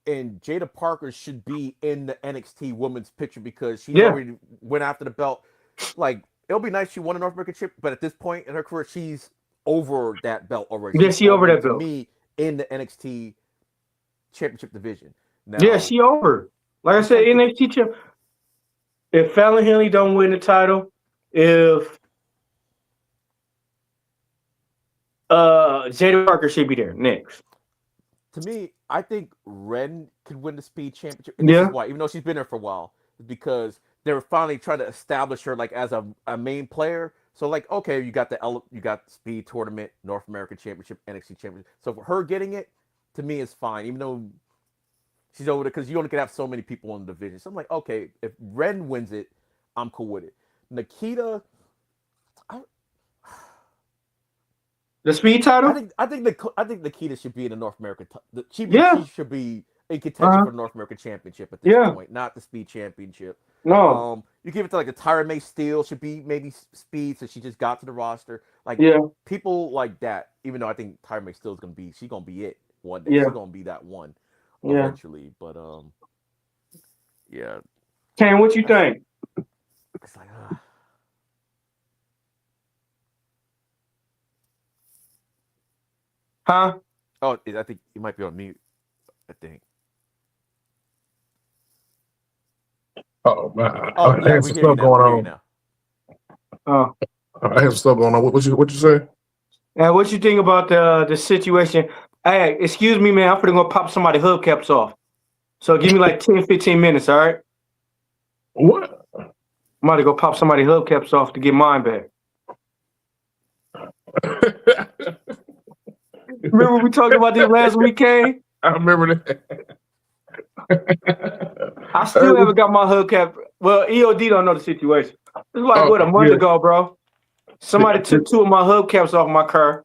And Jada Parker should be in the NXT women's picture because she already went after the belt. Like, it'll be nice she won a North American Championship, but at this point in her career, she's over that belt already. Yeah, she over that belt. Me in the NXT Championship division. Now, yeah, she over. Like I said, NXT champ. If Fallon Henley don't win the title, if Jada Parker should be there next. To me, I think Ren could win the Speed Championship. And this is why, even though she's been there for a while, because they were finally trying to establish her like as a main player. So like, okay, you got the Speed Tournament, North American Championship, NXT Championship. So for her getting it, to me, is fine, even though she's over there, because you only can have so many people in the division. So I'm like, okay, if Ren wins it, I'm cool with it. Nikita, the Speed title? I think Nikita should be in the North American. She should be in contention for the North American Championship at this point, not the Speed Championship. No. You give it to like a Tyra May Steele, should be maybe Speed, so she just got to the roster. Like people like that. Even though I think Tyra May Steele is gonna be it one day. She's gonna be that one eventually. But Kane, what you think? It's like Huh? Oh, I think you might be on mute. I think. Oh man! Oh, yeah, there's some stuff going on. now. Oh, I have stuff going on. What you say? Now, what you think about the situation? Hey, excuse me, man. I'm finna go pop somebody hubcaps off. So give me like 10, 15 minutes, all right? What? I'm about to go pop somebody hubcaps off to get mine back. Remember we talked about this last weekend? I remember that. I still haven't got my hubcap. Well, EOD don't know the situation. It's like, what, a month ago, bro? Somebody took 2 of my hubcaps off my car.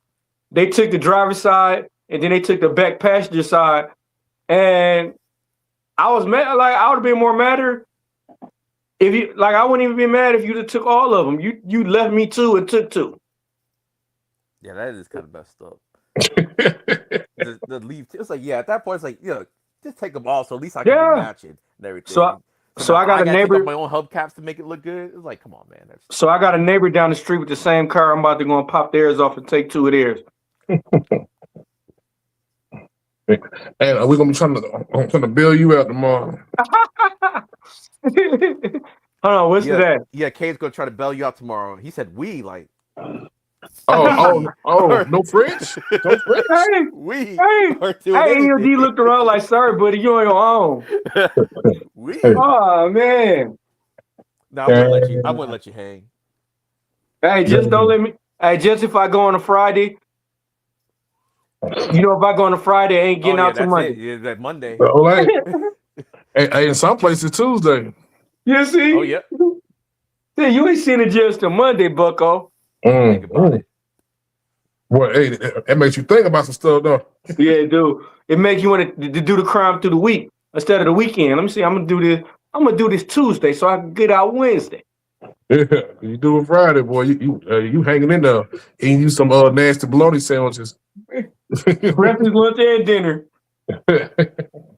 They took the driver's side, and then they took the back passenger side. And I was mad. Like, I would have been more madder if you, like, I wouldn't even be mad if you took all of them. You left me 2 and took 2. Yeah, that is kind of messed up. the leave. It's like, yeah, at that point, it's like, yeah, just take them all, so at least I can be matching and everything. So I got a neighbor. Take off my own hubcaps to make it look good. It's like, come on, man. So I got a neighbor down the street with the same car. I'm about to go and pop theirs off and take 2 of theirs. And we're gonna be trying to bail you out tomorrow. Hold on, what's that? Yeah, Kane's gonna try to bail you out tomorrow. He said we like. Oh, no French? No French? Hey, EOD looked around like, sorry, buddy, you on your own. Oh, man. No, I wouldn't let you hang. Hey, just don't let me. Hey, just if I go on a Friday, you know, if I go on a Friday, I ain't getting out till Monday. Yeah, that Monday. Hey, in some places Tuesday. You see? Oh, yeah. See, you ain't seen it just till Monday, bucko. Think about it. Well, hey, that makes you think about some stuff, though. Yeah, it do. It makes you want to do the crime through the week instead of the weekend. Let me see. I'm gonna do this Tuesday so I can get out Wednesday. Yeah, you do it Friday, boy. You hanging in there eating you some nasty bologna sandwiches. Breakfast, lunch, and dinner.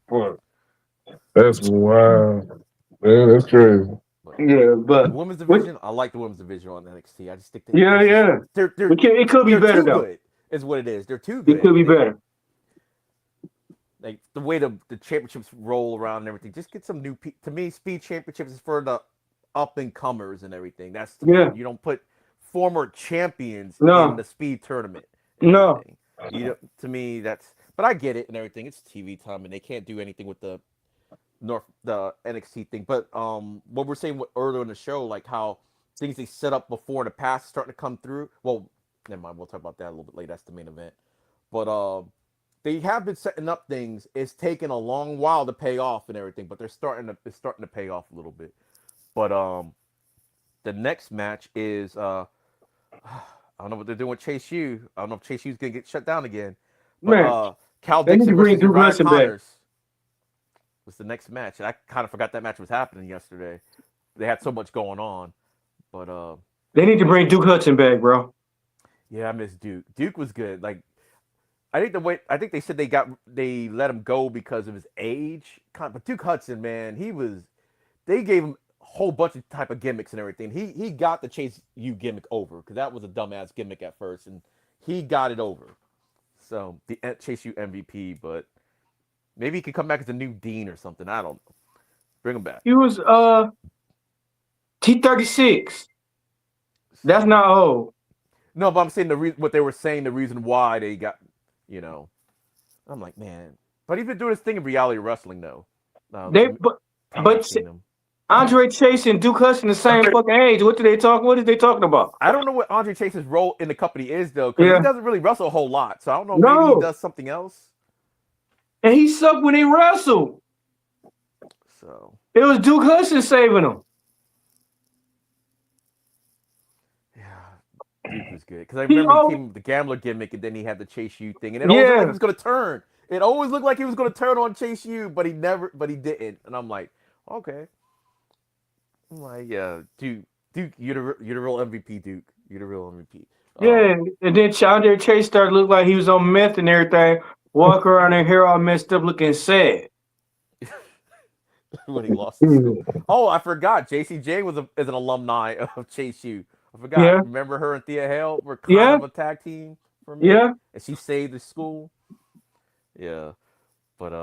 Boy, that's wild. Man, that's crazy. Yeah, but the women's division, I like the women's division on NXT. I just think that it could be better though. Good, is what it is. They're too good. It could be better. Like the way the championships roll around and everything. Just get some new. To me, speed championships is for the up and comers and everything. That's you don't put former champions in the speed tournament. No, to me that's. But I get it and everything. It's TV time and they can't do anything with the NXT thing. But what we're saying earlier in the show, like how things they set up before in the past starting to come through. Well, never mind. We'll talk about that a little bit later. That's the main event. But they have been setting up things. It's taken a long while to pay off and everything, but it's starting to pay off a little bit. But the next match is I don't know what they're doing with Chase U. I don't know if Chase U's gonna get shut down again. But Cal Dixon versus Ryan Connors was the next match. And I kind of forgot that match was happening yesterday. They had so much going on. But they need to bring Duke Hudson back, bro. Yeah, I miss Duke. Duke was good. Like I think they said they let him go because of his age. But Duke Hudson, man, they gave him a whole bunch of type of gimmicks and everything. He got the Chase U gimmick over because that was a dumbass gimmick at first, and he got it over. So the Chase U MVP, but maybe he could come back as a new Dean or something. I don't know. Bring him back. He was T36. That's not old. No, but I'm saying what they were saying, the reason why they got, I'm like, man. But he's been doing his thing in reality wrestling though. But Andre Chase and Duke Hudson the same fucking age. What is they talking about? I don't know what Andre Chase's role in the company is though, because he doesn't really wrestle a whole lot. So I don't know. Maybe he does something else. And he sucked when he wrestled. So it was Duke Hudson saving him. Yeah, Duke was good because I remember he came with the gambler gimmick, and then he had the Chase U thing, and it always looked like he was going to turn. It always looked like he was going to turn on Chase U, but he didn't. And I'm like, okay. I'm like, yeah, Duke, you're the real MVP, Duke. You're the real MVP. Yeah, and then Andre Chase started looking like he was on meth and everything. Walk around and hair all messed up, looking sad. When he lost his school. Oh, I forgot. JCJ is an alumni of Chase U. I forgot. Yeah. Remember her and Thea Hale were kind of a tag team for me. Yeah. And she saved the school. Yeah. But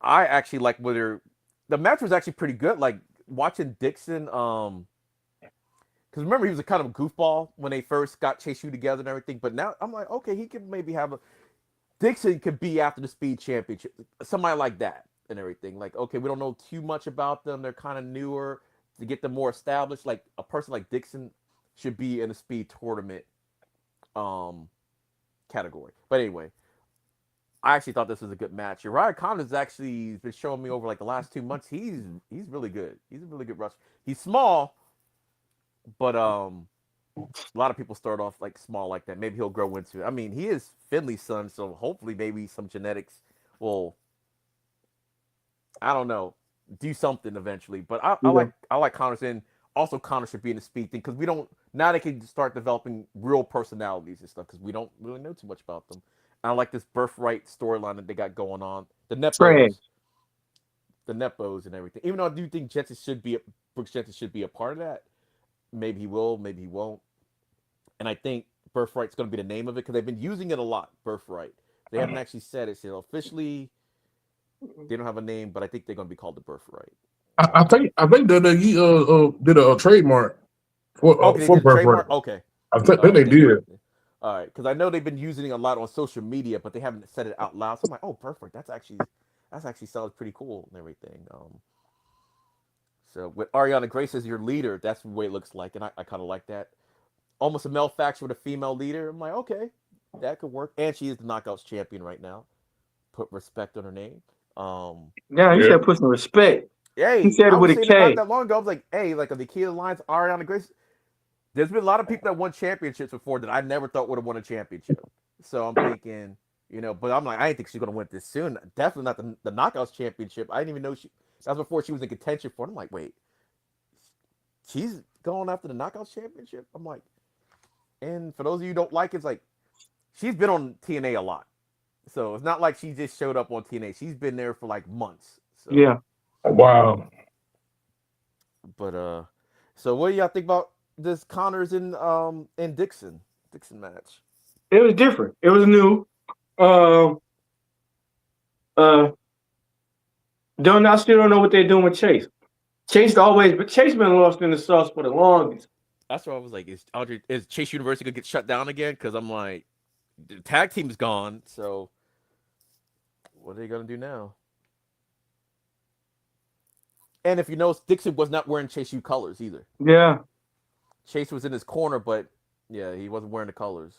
I actually like whether the match was actually pretty good. Like watching Dixon because remember he was a kind of a goofball when they first got Chase U together and everything. But now I'm like, okay, he could maybe have a Dixon could be after the Speed Championship, somebody like that and everything. Like, okay, we don't know too much about them. They're kind of newer to get them more established. Like a person like Dixon should be in the Speed tournament category. But anyway, I actually thought this was a good match. Uriah Connor's actually been showing me over like the last 2 months. He's really good. He's a really good wrestler. He's small, but a lot of people start off like small like that. Maybe he'll grow into it. I mean, he is Finley's son, so hopefully maybe some genetics will, I don't know, do something eventually. But I like Connor's in. Also, Connor should be in the Speed thing because we don't now they can start developing real personalities and stuff because we don't really know too much about them. And I like this birthright storyline that they got going on. The Nepos and everything. Even though I do think Brooks Jensen should be a part of that. Maybe he will, maybe he won't. And I think Birthright's going to be the name of it because they've been using it a lot, Birthright. They haven't actually said it. So officially, they don't have a name, but I think they're going to be called the Birthright. I think that he did a trademark for Birthright. Okay. I think they did. All right, because I know they've been using it a lot on social media, but they haven't said it out loud. So I'm like, oh, Birthright. That's actually sounds pretty cool and everything. So with Ariana Grace as your leader, that's the way it looks like, and I kind of like that. Almost a male faction with a female leader. I'm like, okay, that could work. And she is the Knockouts champion right now. Put respect on her name. Yeah, you said put some respect. Hey, he said it with a K. Not that long ago, I was like, hey, like the key alliance, Ariana Grace. There's been a lot of people that won championships before that I never thought would have won a championship. So I'm thinking, but I'm like, I didn't think she's gonna win this soon. Definitely not the Knockouts championship. I didn't even know that was before she was in contention for it. I'm like, wait, she's going after the Knockouts championship? I'm like, and for those of you who don't like it, it's like she's been on TNA a lot. So it's not like she just showed up on TNA. She's been there for like months. So. Yeah. Wow. But so what do y'all think about this Connors and Dixon match? It was different. It was new. I still don't know what they're doing with Chase. Chase been lost in the sauce for the longest. That's why I was like, is Chase University gonna get shut down again? Because I'm like, the tag team's gone, so what are they gonna do now? And if you notice, Dixon was not wearing Chase U colors either. Yeah. Chase was in his corner, but yeah, he wasn't wearing the colors.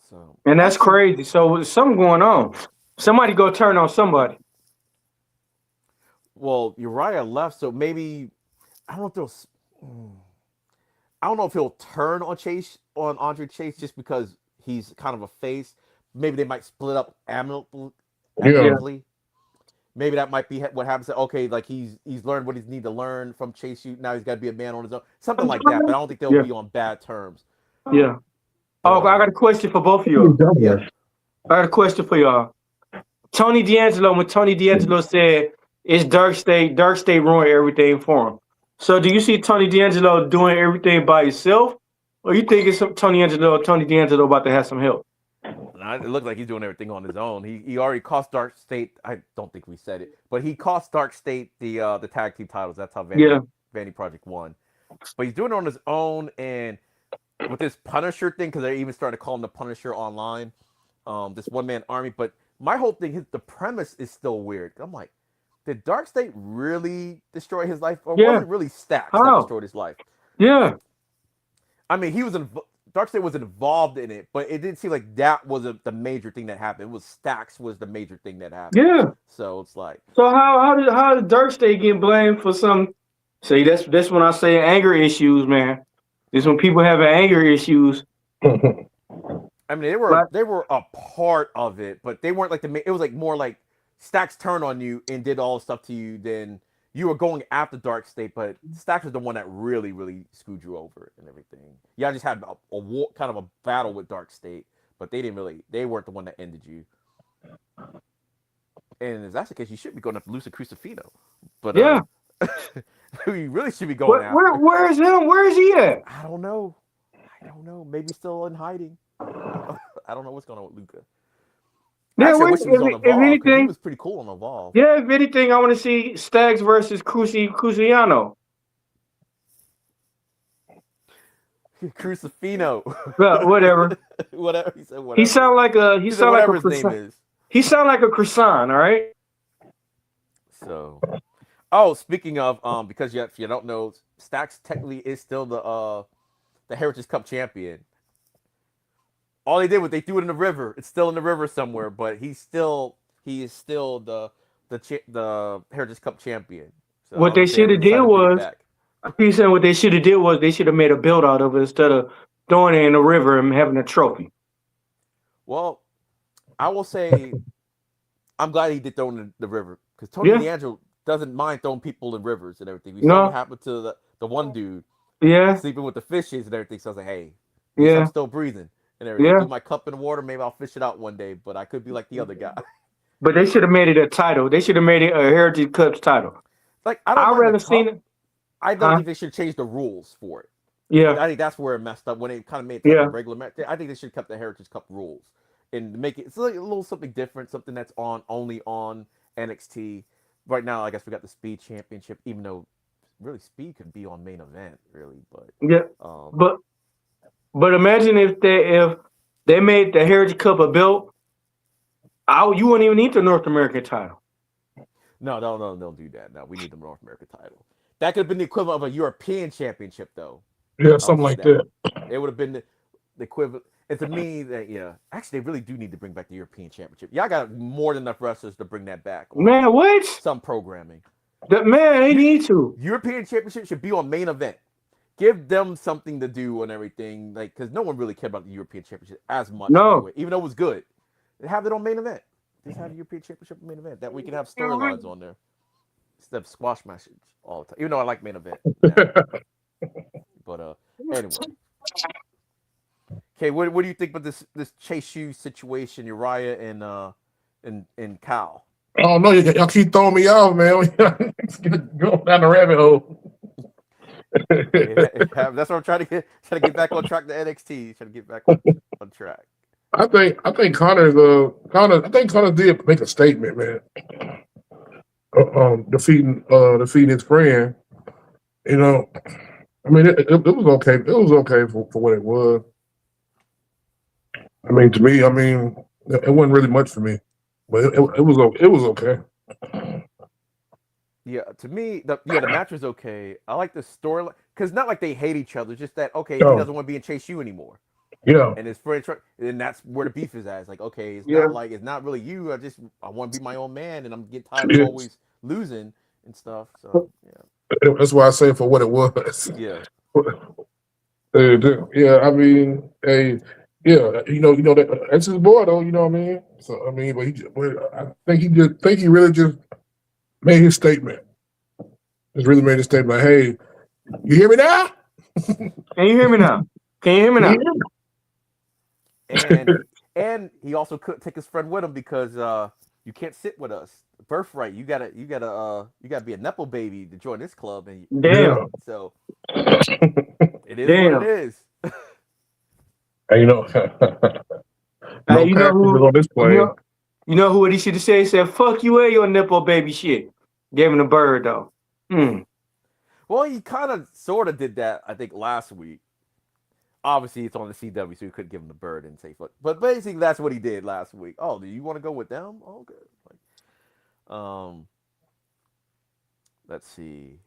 So, and that's crazy. So there's something going on. Somebody go turn on somebody. Well, Uriah left, so maybe I don't know if he'll turn on Andre Chase just because he's kind of a face. Maybe they might split up amicably. Yeah. Maybe that might be what happens. Okay, like he's learned what he needs to learn from Chase U. Now he's got to be a man on his own. Something like that. But I don't think they'll be on bad terms. Yeah. Oh, I got a question for both of you. Yeah. I got a question for y'all. Tony D'Angelo said it's Dark State ruined everything for him. So do you see Tony D'Angelo doing everything by himself? Or you think it's Tony D'Angelo about to have some help? It looks like he's doing everything on his own. He already cost Dark State. I don't think we said it, but he cost Dark State the tag team titles. That's how Vanity Project won. But he's doing it on his own, and with this Punisher thing, because they're even starting to call him the Punisher online. This one man army. But my whole thing, the premise is still weird. I'm like, did Dark State really destroy his life, or was it really Stax that destroyed his life? Yeah. I mean, Dark State was involved in it, but it didn't seem like that was the major thing that happened. It was Stax was the major thing that happened. Yeah. So it's like. So how did Dark State get blamed for some? See, that's when I say anger issues, man. It's when people have anger issues. I mean, they were a part of it, but they weren't like it was like more like Stax turned on you and did all the stuff to you. Then you were going after Dark State, but Stax was the one that really, really screwed you over and everything. Yeah, I just had a war, kind of a battle with Dark State, but they weren't the one that ended you. And if that's the case, you should be going after Lucy Crucifino. But yeah, you really should be going after. Where is him? Where is he at? I don't know. Maybe still in hiding. I don't know what's going on with Luca. Yeah, Actually, I wait, wish he was on if Evolve because he anything, was pretty cool on Evolve. yeah, if anything, I want to see Stags versus Cruciano. Crucifino. But whatever. Whatever. He said He whatever. sound like a He said whatever his name is. He sound like a croissant, all right? So, oh, speaking of, because if you don't know, Stacks technically is still the Heritage Cup champion. All they did was they threw it in the river. It's still in the river somewhere, but he is still the Heritage Cup champion. So I What don't know they if they should ever have did decided to bring it was, back. he's saying what they should have did was they should have made a build out of it instead of throwing it in the river and having a trophy. Well, I will say I'm glad he did throw in the river because Tony Yeah. D'Angelo doesn't mind throwing people in rivers and everything. We saw what No. happened to the one dude Yeah. sleeping with the fishes and everything. So I was like, hey, at least Yeah. I'm still breathing and everything. Yeah. Threw my cup in the water. Maybe I'll fish it out one day, but I could be like the other guy. But they should have made it a title. They should have made it a Heritage Cup title. Like I don't I'd mind rather the seen cup. it. I don't Huh? think they should change the rules for it. Yeah. I think that's where it messed up when it kind of made it Yeah. like a regular match. I think they should have kept the Heritage Cup rules and make it it's like a little something different, something that's only on NXT. Right now, I guess we got the Speed Championship, even though really Speed could be on main event, really. But Yeah. But imagine if they made the Heritage Cup a belt, you wouldn't even need the North American title. no, don't do that. No, we need the North American title. That could have been the equivalent of a European Championship, though. Yeah, something like that. It would have been the equivalent. And to me, that actually, they really do need to bring back the European Championship. Y'all got more than enough wrestlers to bring that back. Man, what? Some programming. Man, they need to. European Championship should be on main event. Give them something to do and everything, like because no one really cared about the European Championship as much. No. Anyway, even though it was good. Have it on main event. Just have the European Championship on main event. That we can have storylines on there instead of squash matches all the time. Even though I like main event. But anyway. Okay, what do you think about this Chase U situation, Uriah and Cal? Oh no, y'all keep throwing me off, man. Go down the rabbit hole. That's what I'm trying to get back on track to NXT. Trying to get back on track. I think Connor did make a statement, man. Defeating his friend. You know, I mean, it was okay. It was okay for what it was. I mean, to me, it wasn't really much for me, but it was okay. Yeah, to me, the match was okay. I like the story because not like they hate each other, just that he doesn't want to be in Chase U anymore. Yeah, and his friend, and that's where the beef is at. It's like, okay, it's not really you. I want to be my own man, and I'm getting tired of always losing and stuff. So yeah, that's why I say for what it was. Yeah. Yeah, I mean, hey, yeah, you know that's his boy though. You know what I mean? So I mean, but I think he really just made his statement. Just really made his statement. Hey, you hear me now? Can you hear me now? Can you hear me now? And he also couldn't take his friend with him because you can't sit with us. Birthright, you gotta be a nepo baby to join this club. And Damn. So it is what it is. And you know, hey, you know who on this play. You know who he should have said? He said, "Fuck you and your nipple baby shit." Gave him the bird though. Well, he kind of sort of did that, I think, last week. Obviously, it's on the CW, so he couldn't give him the bird and say fuck. But basically, that's what he did last week. Oh, do you want to go with them? Oh, good. Let's see.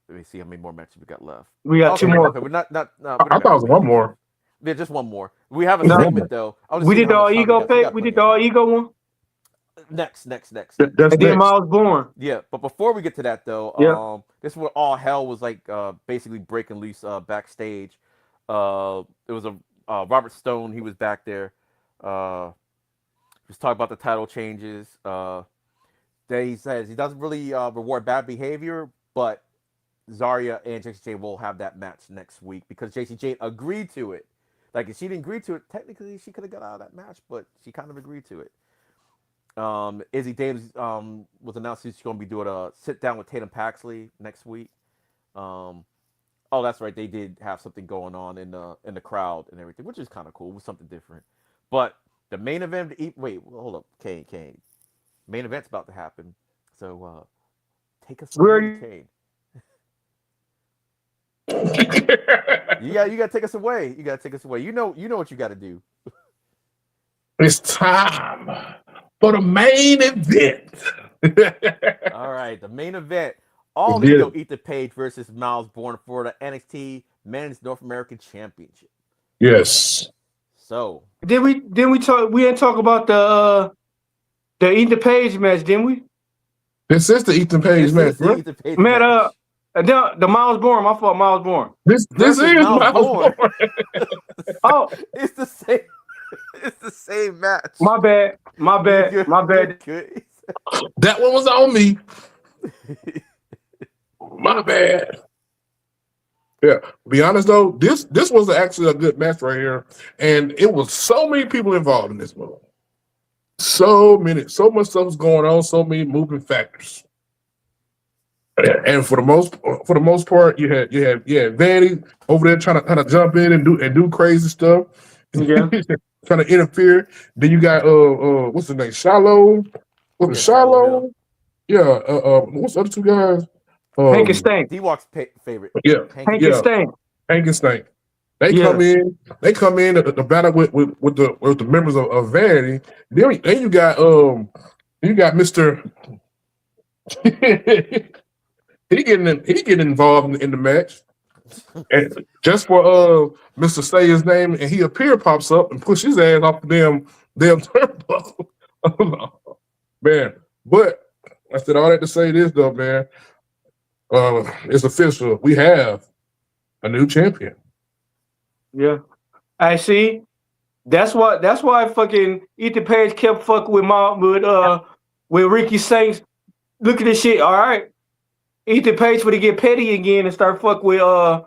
Let me see how many more matches we got left. We got two more. Okay, we're not. I thought it was one more. Yeah, just one more. We have a segment though. We did the all ego pick. We did the all ego one. Next. That's and then I was born. Yeah, but before we get to that though, this is where all hell was like basically breaking loose backstage. It was a Robert Stone. He was back there. He was talking about the title changes. Then he says he doesn't really reward bad behavior, but Zarya and JCJ will have that match next week because JCJ agreed to it. Like if she didn't agree to it, technically she could have got out of that match, but she kind of agreed to it. Izzy Davis was announced she's going to be doing a sit down with Tatum Paxley next week. Oh, that's right. They did have something going on in the crowd and everything, which is kind of cool. It was something different. But the main event. Wait, hold up, Kane. Main event's about to happen. So take us away, Kane. You got to take us away. You got to take us away. You know what you got to do. It's time for the main event. All right, the main event. All Ego Ethan Page versus Miles Bourne for the NXT Men's North American Championship. Yes. So did we talk? We didn't talk about the Ethan Page match, didn't we? This is the Ethan Page match, bro. Man, the Miles Bourne. My fault, Miles Bourne. This is Miles Bourne. Oh, it's the same. It's the same match. My bad. That one was on me. My bad. Yeah, be honest though, this was actually a good match right here, and it was so many people involved in this one. So much stuff was going on, so many moving factors. And for the most part, you had Vanity over there trying to jump in and do crazy stuff. Yeah. Trying to interfere. Then you got what's the name? Shiloh. Was it Shiloh? Yeah. What's the other two guys? Hank and Stank. D-Walk's favorite. Yeah. Hank and Stank. Hank and Stank. They come in the battle with the members of Vanity. Then you got Mr. he getting involved in the match. And just for Mr. Say his name and he pops up and push his ass off the damn turnbuckle. Man. But I said all that to say this though, man. It's official. We have a new champion. Yeah. I see. That's why fucking Ethan Page kept fucking with Ricky Saints. Look at this shit. All right. Ethan Page would get petty again and start fucking with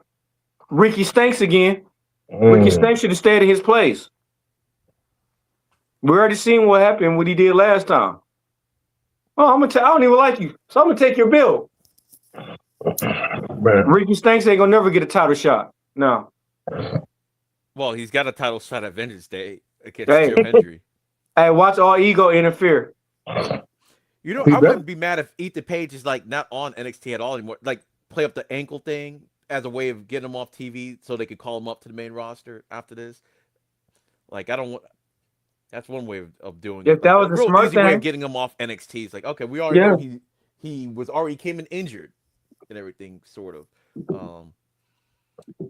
Ricky Stanks again. Ricky Stanks should have stayed in his place. We already seen what happened, what he did last time. Oh, I don't even like you, so I'm gonna take your bill. Man. Ricky Stanks ain't gonna never get a title shot. No. Well, he's got a title shot at Vengeance Day against Joe Hendry. Hey, watch all Ego interfere. You know, I wouldn't be mad if Ethan Page is like not on NXT at all anymore. Like play up the ankle thing as a way of getting him off TV so they could call him up to the main roster after this. Like I don't want. That's one way of doing it. If that was a smart easy way of getting him off NXT. It's like okay, we already know he came in injured and everything sort of.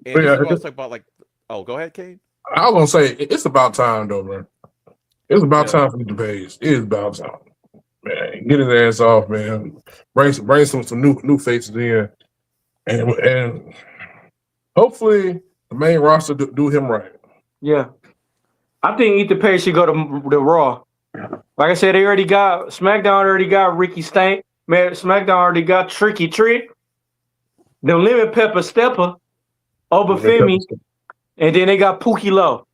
And I was talking about like, oh, go ahead, Kane. I was gonna say it's about time though, man. It's about time for Ethan Page. It is about time. Man, get his ass off, man. Bring some new faces in, and hopefully the main roster do him right. Yeah, I think Ethan Page should go to the Raw. Like I said, SmackDown already got Ricky Stank. Man, SmackDown already got Tricky Trick, the Lemon Pepper Stepper, Obafemi, and then they got Pookie Low.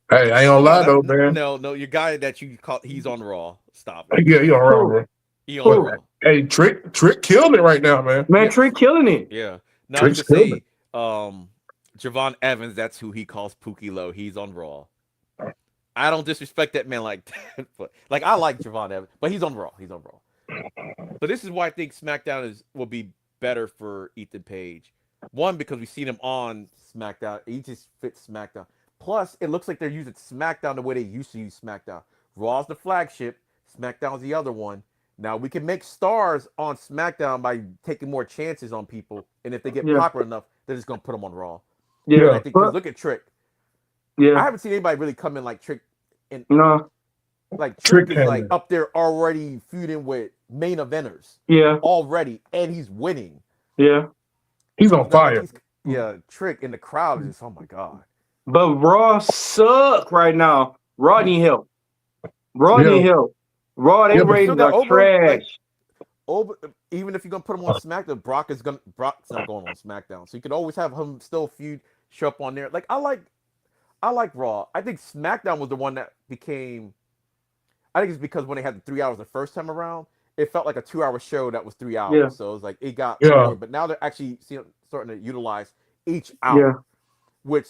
Hey, I ain't gonna lie though, man. No, your guy that you call he's on Raw. Stop. Yeah, he on Raw, bro. He on Raw. Hey, Trick killing it right now, man. Man, Trick killing it. Yeah. Now I just say, Javon Evans, that's who he calls Pookie Low. He's on Raw. I don't disrespect that man like that, but like I like Javon Evans, but he's on Raw. He's on Raw. But this is why I think SmackDown will be better for Ethan Page. One, because we've seen him on SmackDown. He just fits SmackDown. Plus, it looks like they're using SmackDown the way they used to use SmackDown. Raw's the flagship. SmackDown's the other one. Now, we can make stars on SmackDown by taking more chances on people. And if they get popular enough, they're just going to put them on Raw. Yeah. I think, look at Trick. Yeah. I haven't seen anybody really come in like Trick. No. Like Trick is like up there already feuding with main eventers. Yeah. Already. And he's winning. Yeah. He's on fire. Trick in the crowd is just, oh my God. But Raw suck right now. Raw need help. Raw need help. Raw, they ratings are trash. Even if you're gonna put him on SmackDown, Brock's not going on SmackDown. So you could always have him still show up on there. Like I like Raw. I think SmackDown was the one that became. I think it's because when they had the 3 hours the first time around, it felt like a 2-hour show that was 3 hours. Yeah. So it was like it got more. But now they're actually starting to utilize each hour, which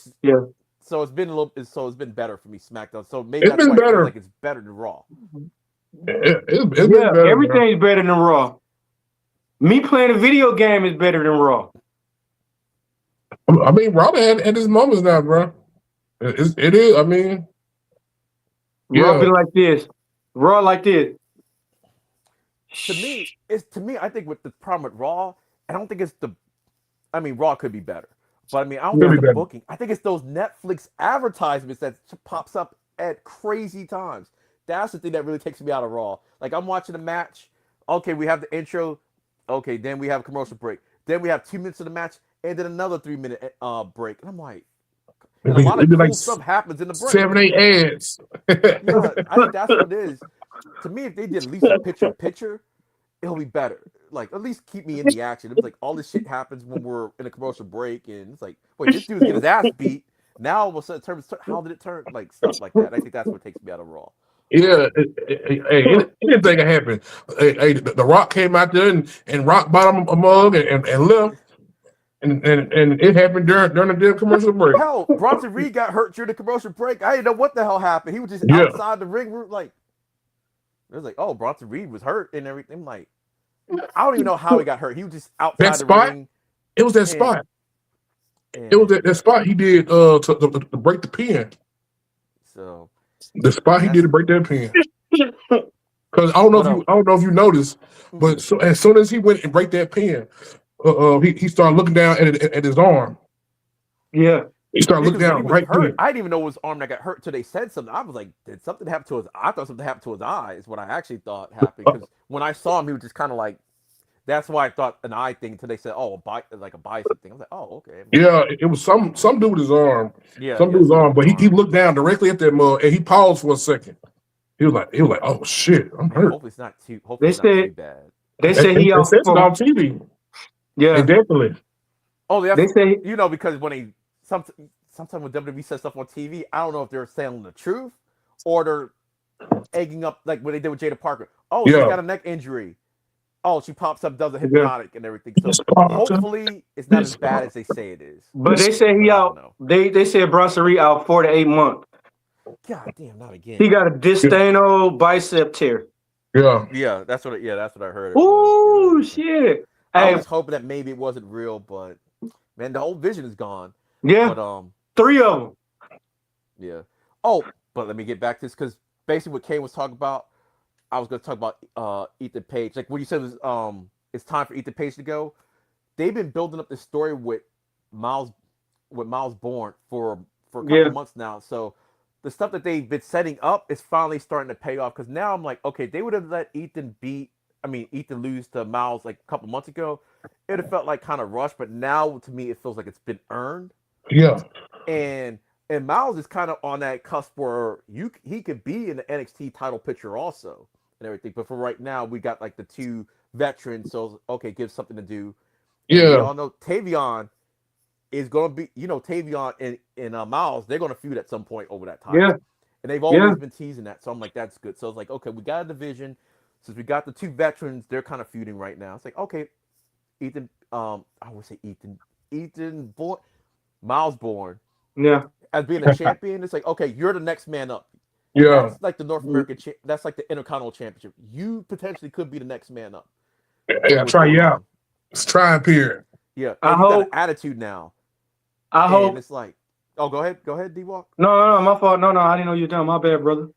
So it's been a little. So it's been better for me, SmackDown. So maybe It's that's been why it feels better. like it's better than Raw. It's been Yeah, better. everything's better than Raw. Me playing a video game is better than Raw. I mean, Raw had his moments now, bro. It is. I mean, Raw yeah. be like this. Raw like this. To me, I think with the problem with Raw, I don't think it's the. I mean, Raw could be better, but I mean, I don't Could think be it's the better. booking. I think it's those Netflix advertisements that pops up at crazy times. That's the thing that really takes me out of Raw. Like I'm watching a match. Okay, we have the intro. Okay, then we have a commercial break. Then we have 2 minutes of the match, and then another 3-minute break. And I'm like, and a lot of It'd be cool like stuff happens in the break. 7-8 ads. Yeah, I think that's what it is. To me, if they did at least a picture, it'll be better. Like at least keep me in the action. It's like all this shit happens when we're in a commercial break, and it's like, wait, this dude's getting his ass beat. Now all of a sudden, how did it turn? Like stuff like that. I think that's what takes me out of Raw. Yeah, anything can happen. The Rock came out there and rock bottom a mug and left, and it happened during the damn commercial break. Hell, Bronson Reed got hurt during the commercial break. I didn't know what the hell happened. He was just Yeah. outside the ring room, like it was like, oh, Bronson Reed was hurt and everything. I'm like, I don't even know how he got hurt. He was just outside That the spot? ring. It was that spot. And It was that spot he did to break the pin. so The spot he did to break that pin. Because I don't know if you noticed, but so as soon as he went and break that pin, he started looking down at his arm. Yeah. He started looking down right hurt. there. I didn't even know it was his arm that got hurt until they said something. I was like, did something happen to his? I thought something happened to his eye. Is what I actually thought happened. Because when I saw him, he was just kind of like. That's why I thought an eye thing until they said, "Oh, like a bicep thing." I was like, "Oh, okay." Yeah, it was some dude with his arm. Yeah, some dude's arm, but he looked down directly at that mug and he paused for a second. He was like, "Oh shit, I'm hurt." Hopefully it's not too. Hopefully it's not too bad. They say he out said it on TV. Yeah, definitely. Oh, they say because when sometimes when WWE says stuff on TV, I don't know if they're saying the truth or they're egging up like what they did with Jada Parker. Oh, she's got a neck injury. Oh, she pops up, does a hypnotic and everything. So hopefully it's not as bad as they say it is. But they say he out. They said Bronson Reed out 4 to 8 months. God damn, not again. He got a distano bicep tear. Yeah, that's what I heard. Ooh, shit. I was hoping that maybe it wasn't real, but man, the whole vision is gone. Yeah. But 3 of them. Yeah. Oh, but let me get back to this because basically what Kane was talking about. I was going to talk about Ethan Page. Like what you said was it's time for Ethan Page to go. They've been building up this story with Miles Bourne for a couple of months now. So the stuff that they've been setting up is finally starting to pay off. Because now I'm like, okay, they would have let Ethan lose to Miles like a couple months ago. It would have felt like kind of rushed, but now to me it feels like it's been earned. Yeah. And Miles is kind of on that cusp where he could be in the NXT title picture also. And everything, but for right now, we got like the 2 veterans, so okay, give something to do. And we all know Tavion is going to be, Tavion and Miles, they're going to feud at some point over that time. Yeah, and they've always been teasing that, so I'm like, that's good. So it's like, okay, we got a division. Since we got the 2 veterans, they're kind of feuding right now. It's like, okay, Ethan, I would say Ethan Bourne, Miles Bourne, as being a champion, it's like, okay, you're the next man up. Yeah, that's like the North American. That's like the Intercontinental Championship. You potentially could be the next man up. Yeah, try you out. It's trying period. Yeah, and you got an attitude now. I hope it's like, oh, go ahead, D-Walk. No, my fault. No, I didn't know you were done. My bad, brother.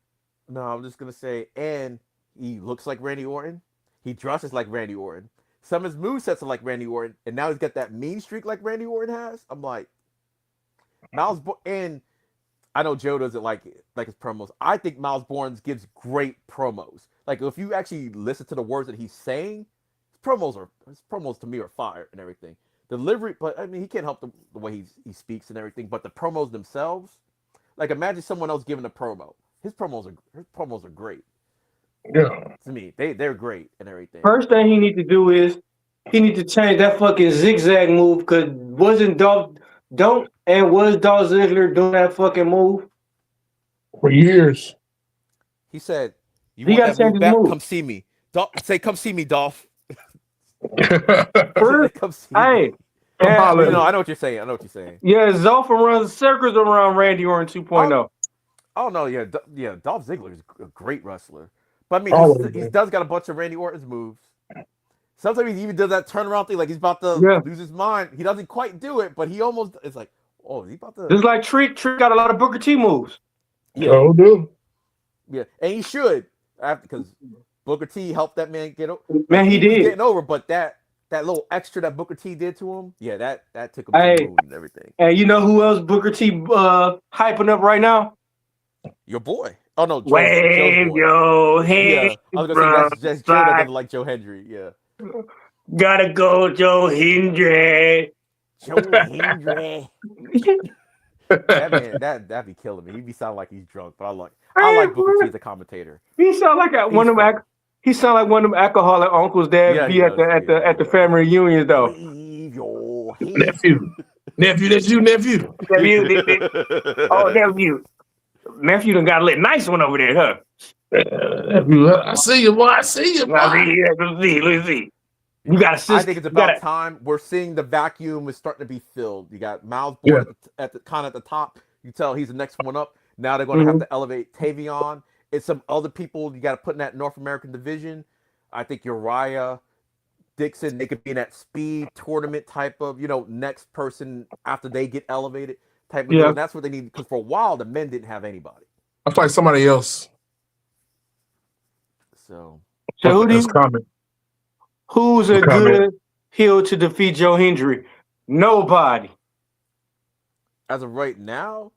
No, I'm just gonna say, and he looks like Randy Orton. He dresses like Randy Orton. Some of his movesets are like Randy Orton, and now he's got that mean streak like Randy Orton has. I'm like, and I know Joe doesn't like his promos. I think Miles Bourne gives great promos. Like if you actually listen to the words that he's saying, his promos to me are fire and everything. Delivery, but I mean he can't help the way he speaks and everything. But the promos themselves, like imagine someone else giving a promo. His promos are great. Yeah, to me they're great and everything. First thing he needs to do is he needs to change that fucking zigzag move because was Dolph Ziggler doing that fucking move for years? He said, "You he want that move back? Move. Come see me. Say, come see me, Dolph." First, come see hey, me. Come And, holler You at know, me. I know what you're saying. I know what you're saying. yeah, Zofa runs circles around Randy Orton 2.0. Oh no, yeah, Dolph Ziggler is a great wrestler, but I mean, Always, he man. does got a bunch of Randy Orton's moves. Sometimes he even does that turnaround thing, like he's about to Yeah. lose his mind. He doesn't quite do it, but he almost. It's like, oh, is he about to? Just like Trick got a lot of Booker T moves. Yeah, So do. yeah, and he should because Booker T helped that man get over. Man, Like he he was did. getting over, but that little extra that Booker T did to him, yeah, that took him to Hey. the moon and everything. And you know who else Booker T hyping up right now? Your boy. Oh no, Joe's Wave boy. your hand, Yeah, I was gonna say that's Joe that doesn't like Joe Hendry. Yeah. Gotta go, Joe Hendry. Joe Hendry. That man, that'd be killing me. He'd be sounding like he's drunk, but I like Booker T as a commentator. He sound like one of them. He sound like one of them alcoholic uncles that Yeah, be he at does. the family reunions though. Wave your hand. Nephew, that's you, nephew. Nephew done got a little nice one over there, huh? Nephew, I see you, boy. I see you, boy. Let's see. You got a sister. I think it's about time. We're seeing the vacuum is starting to be filled. You got Miles Bourne at the kind of at the top. You tell he's the next one up. Now they're going to have to elevate Tavion. It's some other people you got to put in that North American division. I think Uriah, Dixon, they could be in that speed tournament type of, next person after they get elevated type of deal. And that's what they need, because for a while the men didn't have anybody. I play somebody else. So who's a good heel to defeat Joe Hendry? Nobody. As of right now,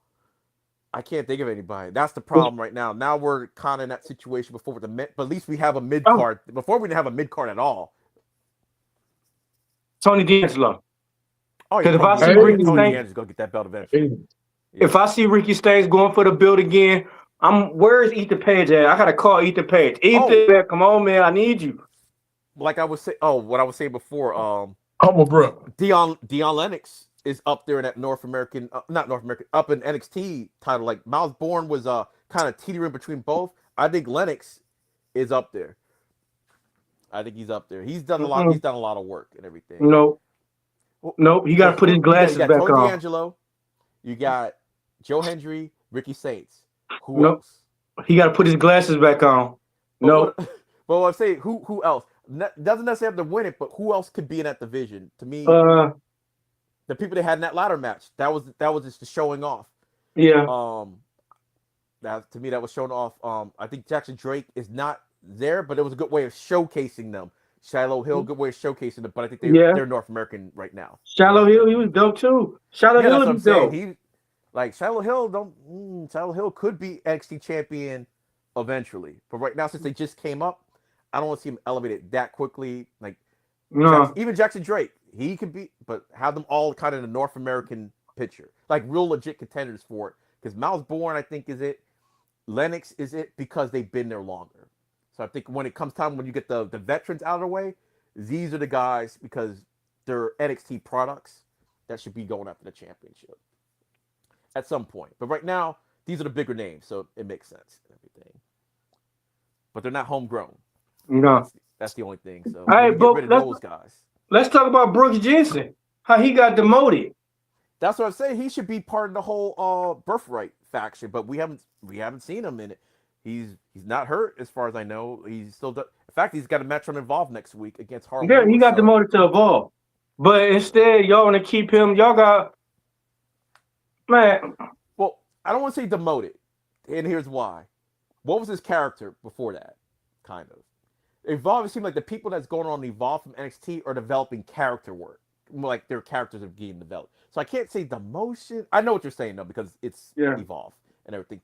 I can't think of anybody. That's the problem right now. Now we're kind of in that situation before with the mid, but at least we have a mid card. Before we didn't have a mid card at all. Tony D'Angelo. Oh, yeah, if I see Ricky Stanks, go get that belt eventually. If I see Ricky Stanks going for the belt again, where is Ethan Page at? I gotta call Ethan Page. Ethan, come on, man, I need you. Like I was saying, what I was saying before, humble bro. Dion Lennox is up there in that North American, not North American, up in NXT title. Like Miles Bourne was kind of teetering between both. I think Lennox is up there. I think he's up there. He's done a lot. He's done a lot of work and everything. Nope. He got to put his glasses back on. Tony D'Angelo, you got Joe Hendry, Ricky Saints. Who else? He got to put his glasses back on. But I'm saying, who else? Doesn't necessarily have to win it, but who else could be in that division? To me, the people they had in that ladder match, that was just the showing off. Yeah. That to me that was showing off. I think Jackson Drake is not there, but it was a good way of showcasing them. Shiloh Hill, good way of showcasing them, but I think they're North American right now. Shiloh Hill, he was dope too. Shiloh Hill was dope. Shiloh Hill could be NXT champion eventually, but right now since they just came up, I don't want to see him elevated that quickly. Like even Jackson Drake, he could be, but have them all kind of in the North American picture, like real legit contenders for it. Because Miles Bourne, I think, is it. Lennox is it because they've been there longer. So I think when it comes time when you get the veterans out of the way, these are the guys because they're NXT products that should be going after the championship at some point. But right now, these are the bigger names, so it makes sense and everything. But they're not homegrown. No, that's the only thing. So all right, get rid of those guys. Let's talk about Brooks Jensen. How he got demoted. That's what I'm saying. He should be part of the whole Birthright faction, but we haven't seen him in it. He's not hurt as far as I know. He's still. In fact, he's got a match on Evolve next week against Harlem. Yeah, he got demoted to Evolve, but instead y'all want to keep him. Y'all got man. Well, I don't want to say demoted, and here's why. What was his character before that? Kind of. Evolve, it seemed like the people that's going on Evolve from NXT are developing character work. Like their characters are being developed. So I can't say demotion. I know what you're saying though, because it's Evolve and everything.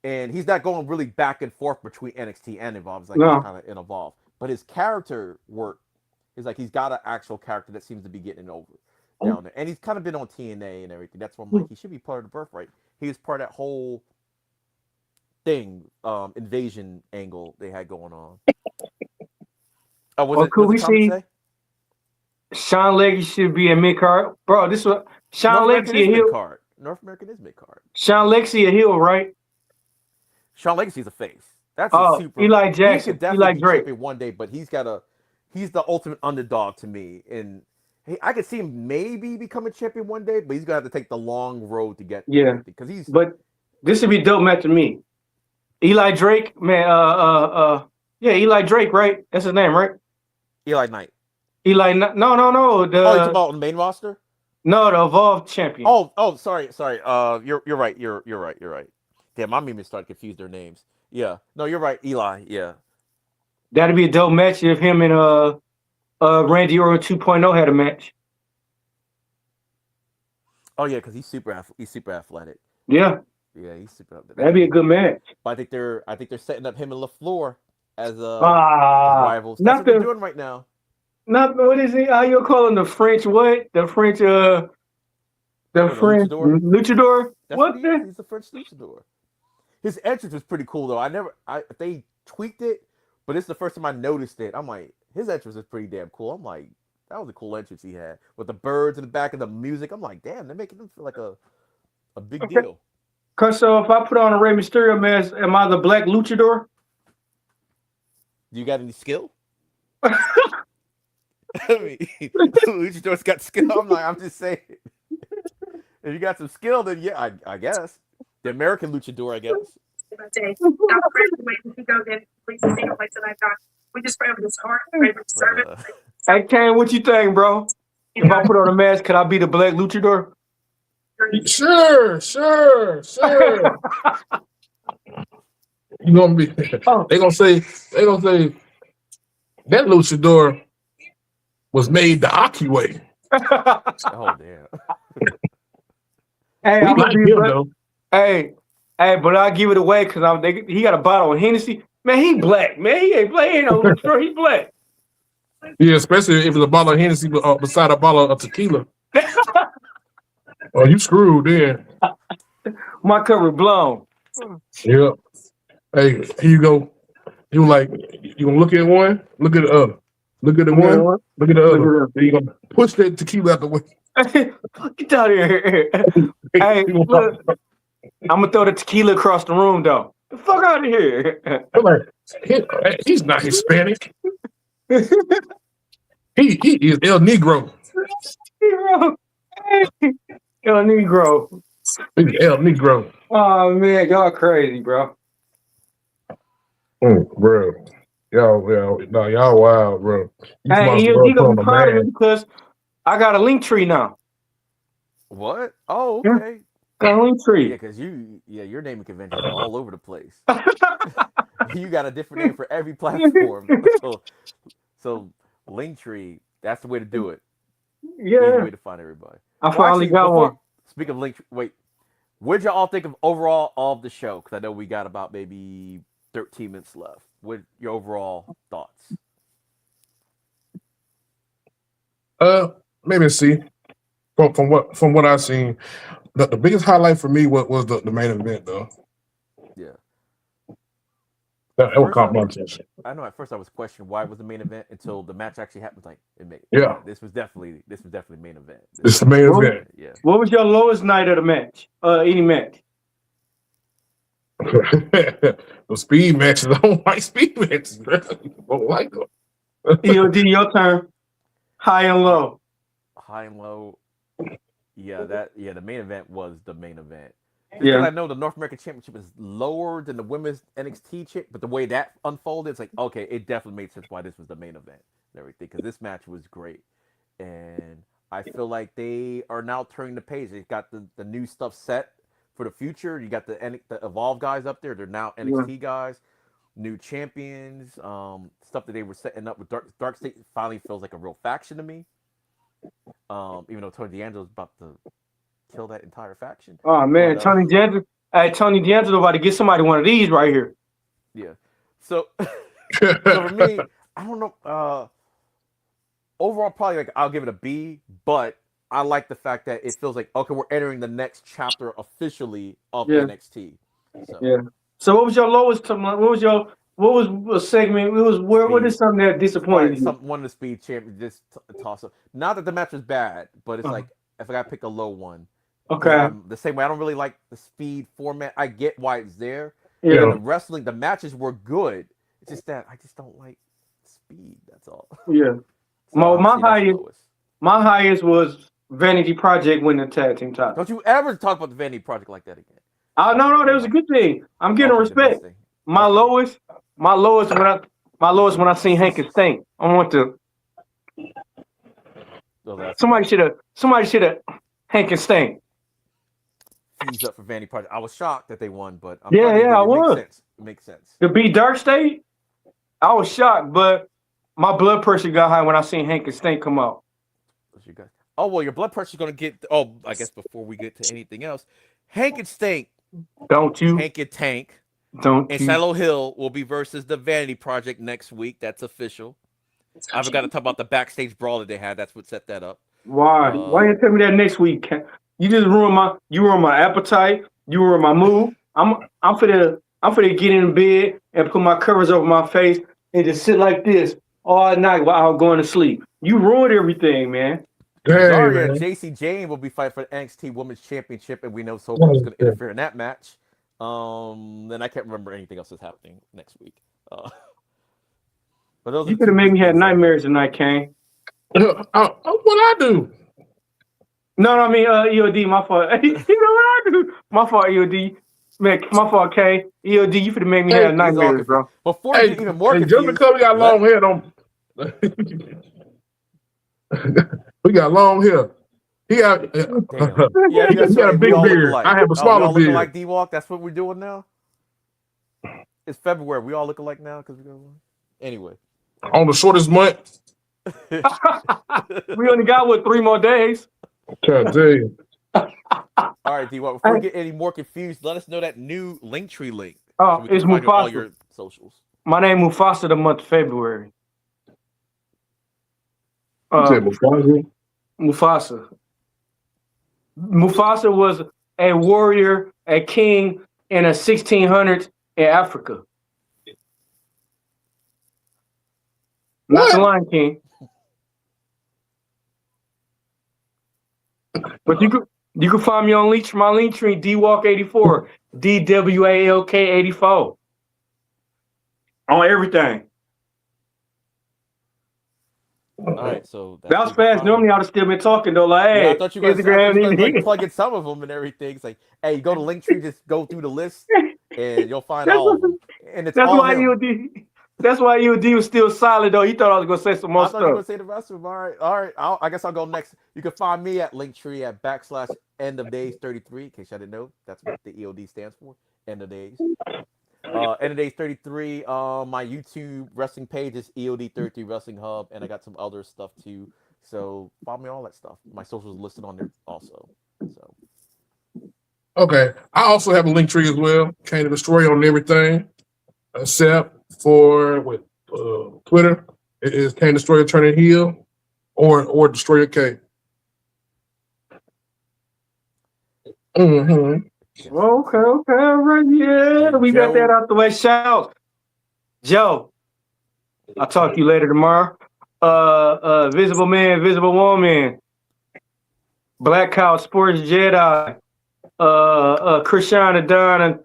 And he's not going really back and forth between NXT and Evolve. It's like he's kind of in Evolve. But his character work is like he's got an actual character that seems to be getting over down there. And he's kind of been on TNA and everything. That's why I'm like, he should be part of the Birthright. He was part of that whole thing, invasion angle they had going on. Could we see Sean Leggy should be a mid card? Bro, this was Sean Legacy a heel. North American is mid card. Sean Legacy a heel, right? Sean Legacy's a face. That's a super. Eli Jackson. He could definitely be champion one day, but he's the ultimate underdog to me. And I could see him maybe become a champion one day, but he's gonna have to take the long road to get Yeah. because he's. But this would be a dope match to me. Eli Drake, man. Yeah, Eli Drake, right? That's his name, right? Eli Knight. Eli, no. Oh, you talking about on the main roster? No, the Evolved champion. Oh, sorry. You're right. You're right. Damn, my meme started to confuse their names. Yeah, no, you're right. Eli. Yeah, That'd be a dope match if him and Randy Orton 2.0 had a match. oh yeah, because he's super athletic. Yeah, He's super athletic. that'd be a good match. But I think they're setting up him and LaFleur as rivals. That's what they're doing right now. Not what is it? How you call him? The French what? The French French luchador. That's What? He's the French luchador. His entrance was pretty cool though. They tweaked it, but it's the first time I noticed it. I'm like, his entrance is pretty damn cool. I'm like, that was a cool entrance he had with the birds in the back of the music. I'm like, damn, they're making him feel like a big deal. Cause so if I put on a Rey Mysterio mask, am I the Black Luchador? You got any skill? I mean, luchador's got skill. I'm just saying. If you got some skill, then yeah, I guess. The American luchador, I guess. Hey, Kane, what you think, bro? If I put on a mask, could I be the Black Luchador? Sure. You gonna be? They gonna say that luchador was made the Aki way. Oh damn. Hey, We like him, though. hey, but I'll give it away because he got a bottle of Hennessy. Man, he black. Man, he ain't black. He ain't no luchador. He black. Yeah, especially if it's a bottle of Hennessy beside a bottle of tequila. Oh, you screwed then. My cover blown. Yep. Hey, here you go. You like you gonna look at one, look at the other, look at the one, look at the other. Then you gonna push that tequila out the way. Get out of here. Hey, look, I'm gonna throw the tequila across the room though. The fuck out of here. I'm like, he's not Hispanic. He is El Negro. El Negro. He's El Negro. Oh man, y'all crazy, bro. Bro. Y'all wild, bro. Hey, he gonna be proud of me because I got a link tree now. What? Oh, okay. Got a link tree. Yeah, because your naming conventions are all over the place. You got a different name for every platform. So Linktree, that's the way to do it. Yeah. Easy way to find everybody. I finally got one. Speaking of Linktree, wait, what did y'all think of overall of the show? Because I know we got about maybe 13 minutes left. What your overall thoughts? Maybe C. From what I've seen, the biggest highlight for me was the main event though. Yeah. That was competition. I know at first I was questioning why it was the main event until the match actually happened. Like this was definitely main event. This is the main event. Yeah. What was your lowest night of the match? Any match? Those speed matches. I don't like speed matches. I don't like them. EOD, your turn. High and low. High and low. Yeah, the main event was the main event. Yeah. I know the North American Championship is lower than the women's NXT chip, but the way that unfolded, it's like, okay, it definitely made sense why this was the main event and everything, because this match was great. And I feel like they are now turning the page. They've got the new stuff set for the future. You got the Evolve guys up there. They're now NXT guys, new champions, stuff that they were setting up with Dark State finally feels like a real faction to me. Even though Tony D'Angelo's about to kill that entire faction. Oh man, but, Tony D'Angelo about to get somebody one of these right here. Yeah. So for me, I don't know. Overall, probably like I'll give it a B, but I like the fact that it feels like okay, we're entering the next chapter officially of NXT. So. Yeah. So what was your lowest? What was a segment? It was what is something that disappointed you? One of the speed champions just toss up. Not that the match was bad, but it's like if I gotta pick a low one. Okay. The same way I don't really like the speed format. I get why it's there. Yeah. And the wrestling, the matches were good. It's just that I just don't like speed. That's all. Yeah. So my highest. My highest was Vanity Project winning the tag team title. Don't you ever talk about the Vanity Project like that again. Oh no, that was a good thing. I'm getting Okay, respect. the best thing. My Okay. lowest when I seen Hank and Stink. I want to. So that's Somebody should have Hank and Stink. fees up for Vanity Project. I was shocked that they won, but I'm Yeah, glad they did. I It was. makes sense. It makes sense. To be Dark State, I was shocked, but my blood pressure got high when I seen Hank and Stink come out. Oh well, your blood pressure's gonna get. Oh, I guess before we get to anything else, Hank and Stink, Don't you? Hank and Tank, Don't and you? Silo Hill will be versus the Vanity Project next week. That's official. I forgot to talk about the backstage brawl that they had. That's what set that up. Why? Why you tell me that next week? You just ruined my appetite. You ruined my mood. I'm finna get in bed and put my covers over my face and just sit like this all night while I'm going to sleep. You ruined everything, man. Zarya and JC Jane will be fighting for the NXT Women's Championship, and we know Soko's going to interfere in that match. Then I can't remember anything else that's happening next week. But those You could have made me have nightmares tonight, Kane. What I do? No, I mean EOD. My fault. You know what I do? My fault, EOD. Man, my fault, K. EOD. You could have made me have nightmares, bro. Before you get even more confused, just because we got long hair, don't. We got long hair. He got, he got a big beard. I have a smaller beard. Like D-Walk, that's what we're doing now. It's February. We all look alike now because we're going. Anyway, on the shortest month. We only got 3 more days. God damn. All right, D-Walk. Before we get any more confused, let us know that new Linktree link. Oh, so it's Mufasa. All your socials. My name Mufasa the month of February. Mufasa. Mufasa was a warrior, a king in the 1600s in Africa. Not the Lion King. But you can find me on my Linktree, DWalk84, DWALK84. On everything. All right, so that was fast. Normally, I'd have still been talking though. Like, hey, I thought you guys like plugging some of them and everything. It's like, hey, you go to Linktree, just go through the list, and you'll find all of them. And that's why EOD. That's why EOD was still silent though. He thought I was gonna say some more stuff. I thought you were gonna say the rest of them. All right. I guess I'll go next. You can find me at Linktree at /endofdays33. In case I didn't know, that's what the EOD stands for. End of days. End of days 33. My YouTube wrestling page is EOD33 Wrestling Hub, and I got some other stuff too. So follow me on all that stuff. My socials listed on there also. So. Okay, I also have a Linktree as well. Kane the Destroyer on everything, except for with Twitter. It is Kane Destroyer turning heel, or Destroyer K. Mm-hmm. Okay, right, yeah. We got that out the way. Shout, Joe. I'll talk to you later tomorrow. Visible Man, Visible Woman, Black Cow Sports Jedi, Krishan Adon, and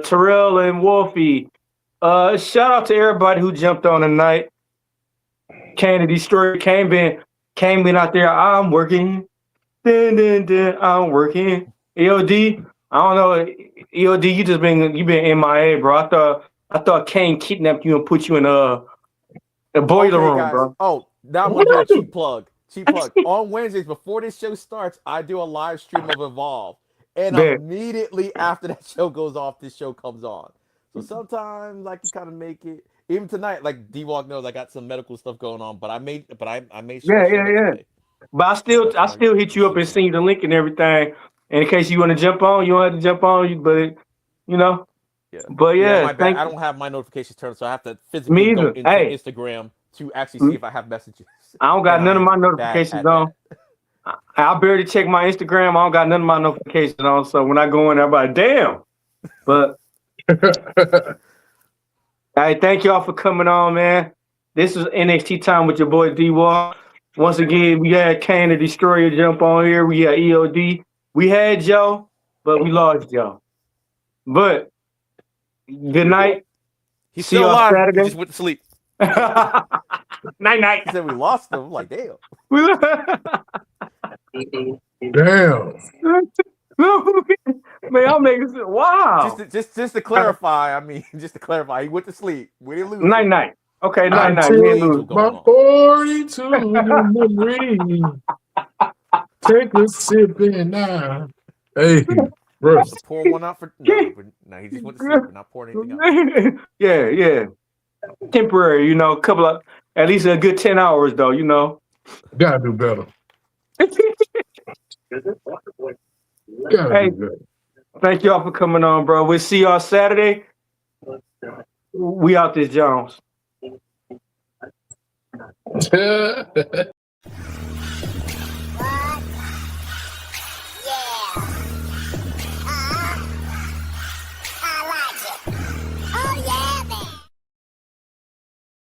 Terrell and Wolfie. Shout out to everybody who jumped on tonight. Kennedy Story came in out there. I'm working. I'm working. EOD. I don't know, EOD. You been MIA, bro. I thought Kane kidnapped you and put you in a boiler room, guys. bro. Oh, now I'm gonna do a cheap plug. On Wednesdays before this show starts, I do a live stream of Evolve, and immediately after that show goes off, this show comes on. So sometimes I can kind of make it. Even tonight, like D-Walk knows, I got some medical stuff going on, but I made sure. Yeah. But I still hit you up and send you the link and everything. And in case you want to jump on, you don't have to jump on. But you know. Yeah. But yeah, my bad. I don't have my notifications turned, so I have to physically go into Instagram to actually see if I have messages. I don't got none of my notifications on. I barely check my Instagram. I don't got none of my notifications on. So when I go in, everybody, damn. But hey, thank y'all for coming on, man. This is NXT time with your boy D-Walk. Once again, we had Kane the Destroyer jump on here. We had EOD. We had Joe, but we lost Joe. But good night. He's still alive. He just went to sleep. Night night. He said we lost them. I'm like, damn. Damn. Man, I'm making sense. Wow. Just to clarify, I mean, just to clarify, he went to sleep. We didn't lose. Night night. Okay, night I night. take Me and Lou. my 42 memory. Take a sip and now. Hey, bro. Pour one out for no, he just went to sleep. We're not pouring anything out. Yeah. Temporary, a couple of at least a good 10 hours though, Gotta do better. Gotta Hey, do better. thank y'all for coming on, bro. We'll see y'all Saturday. We out this Jones.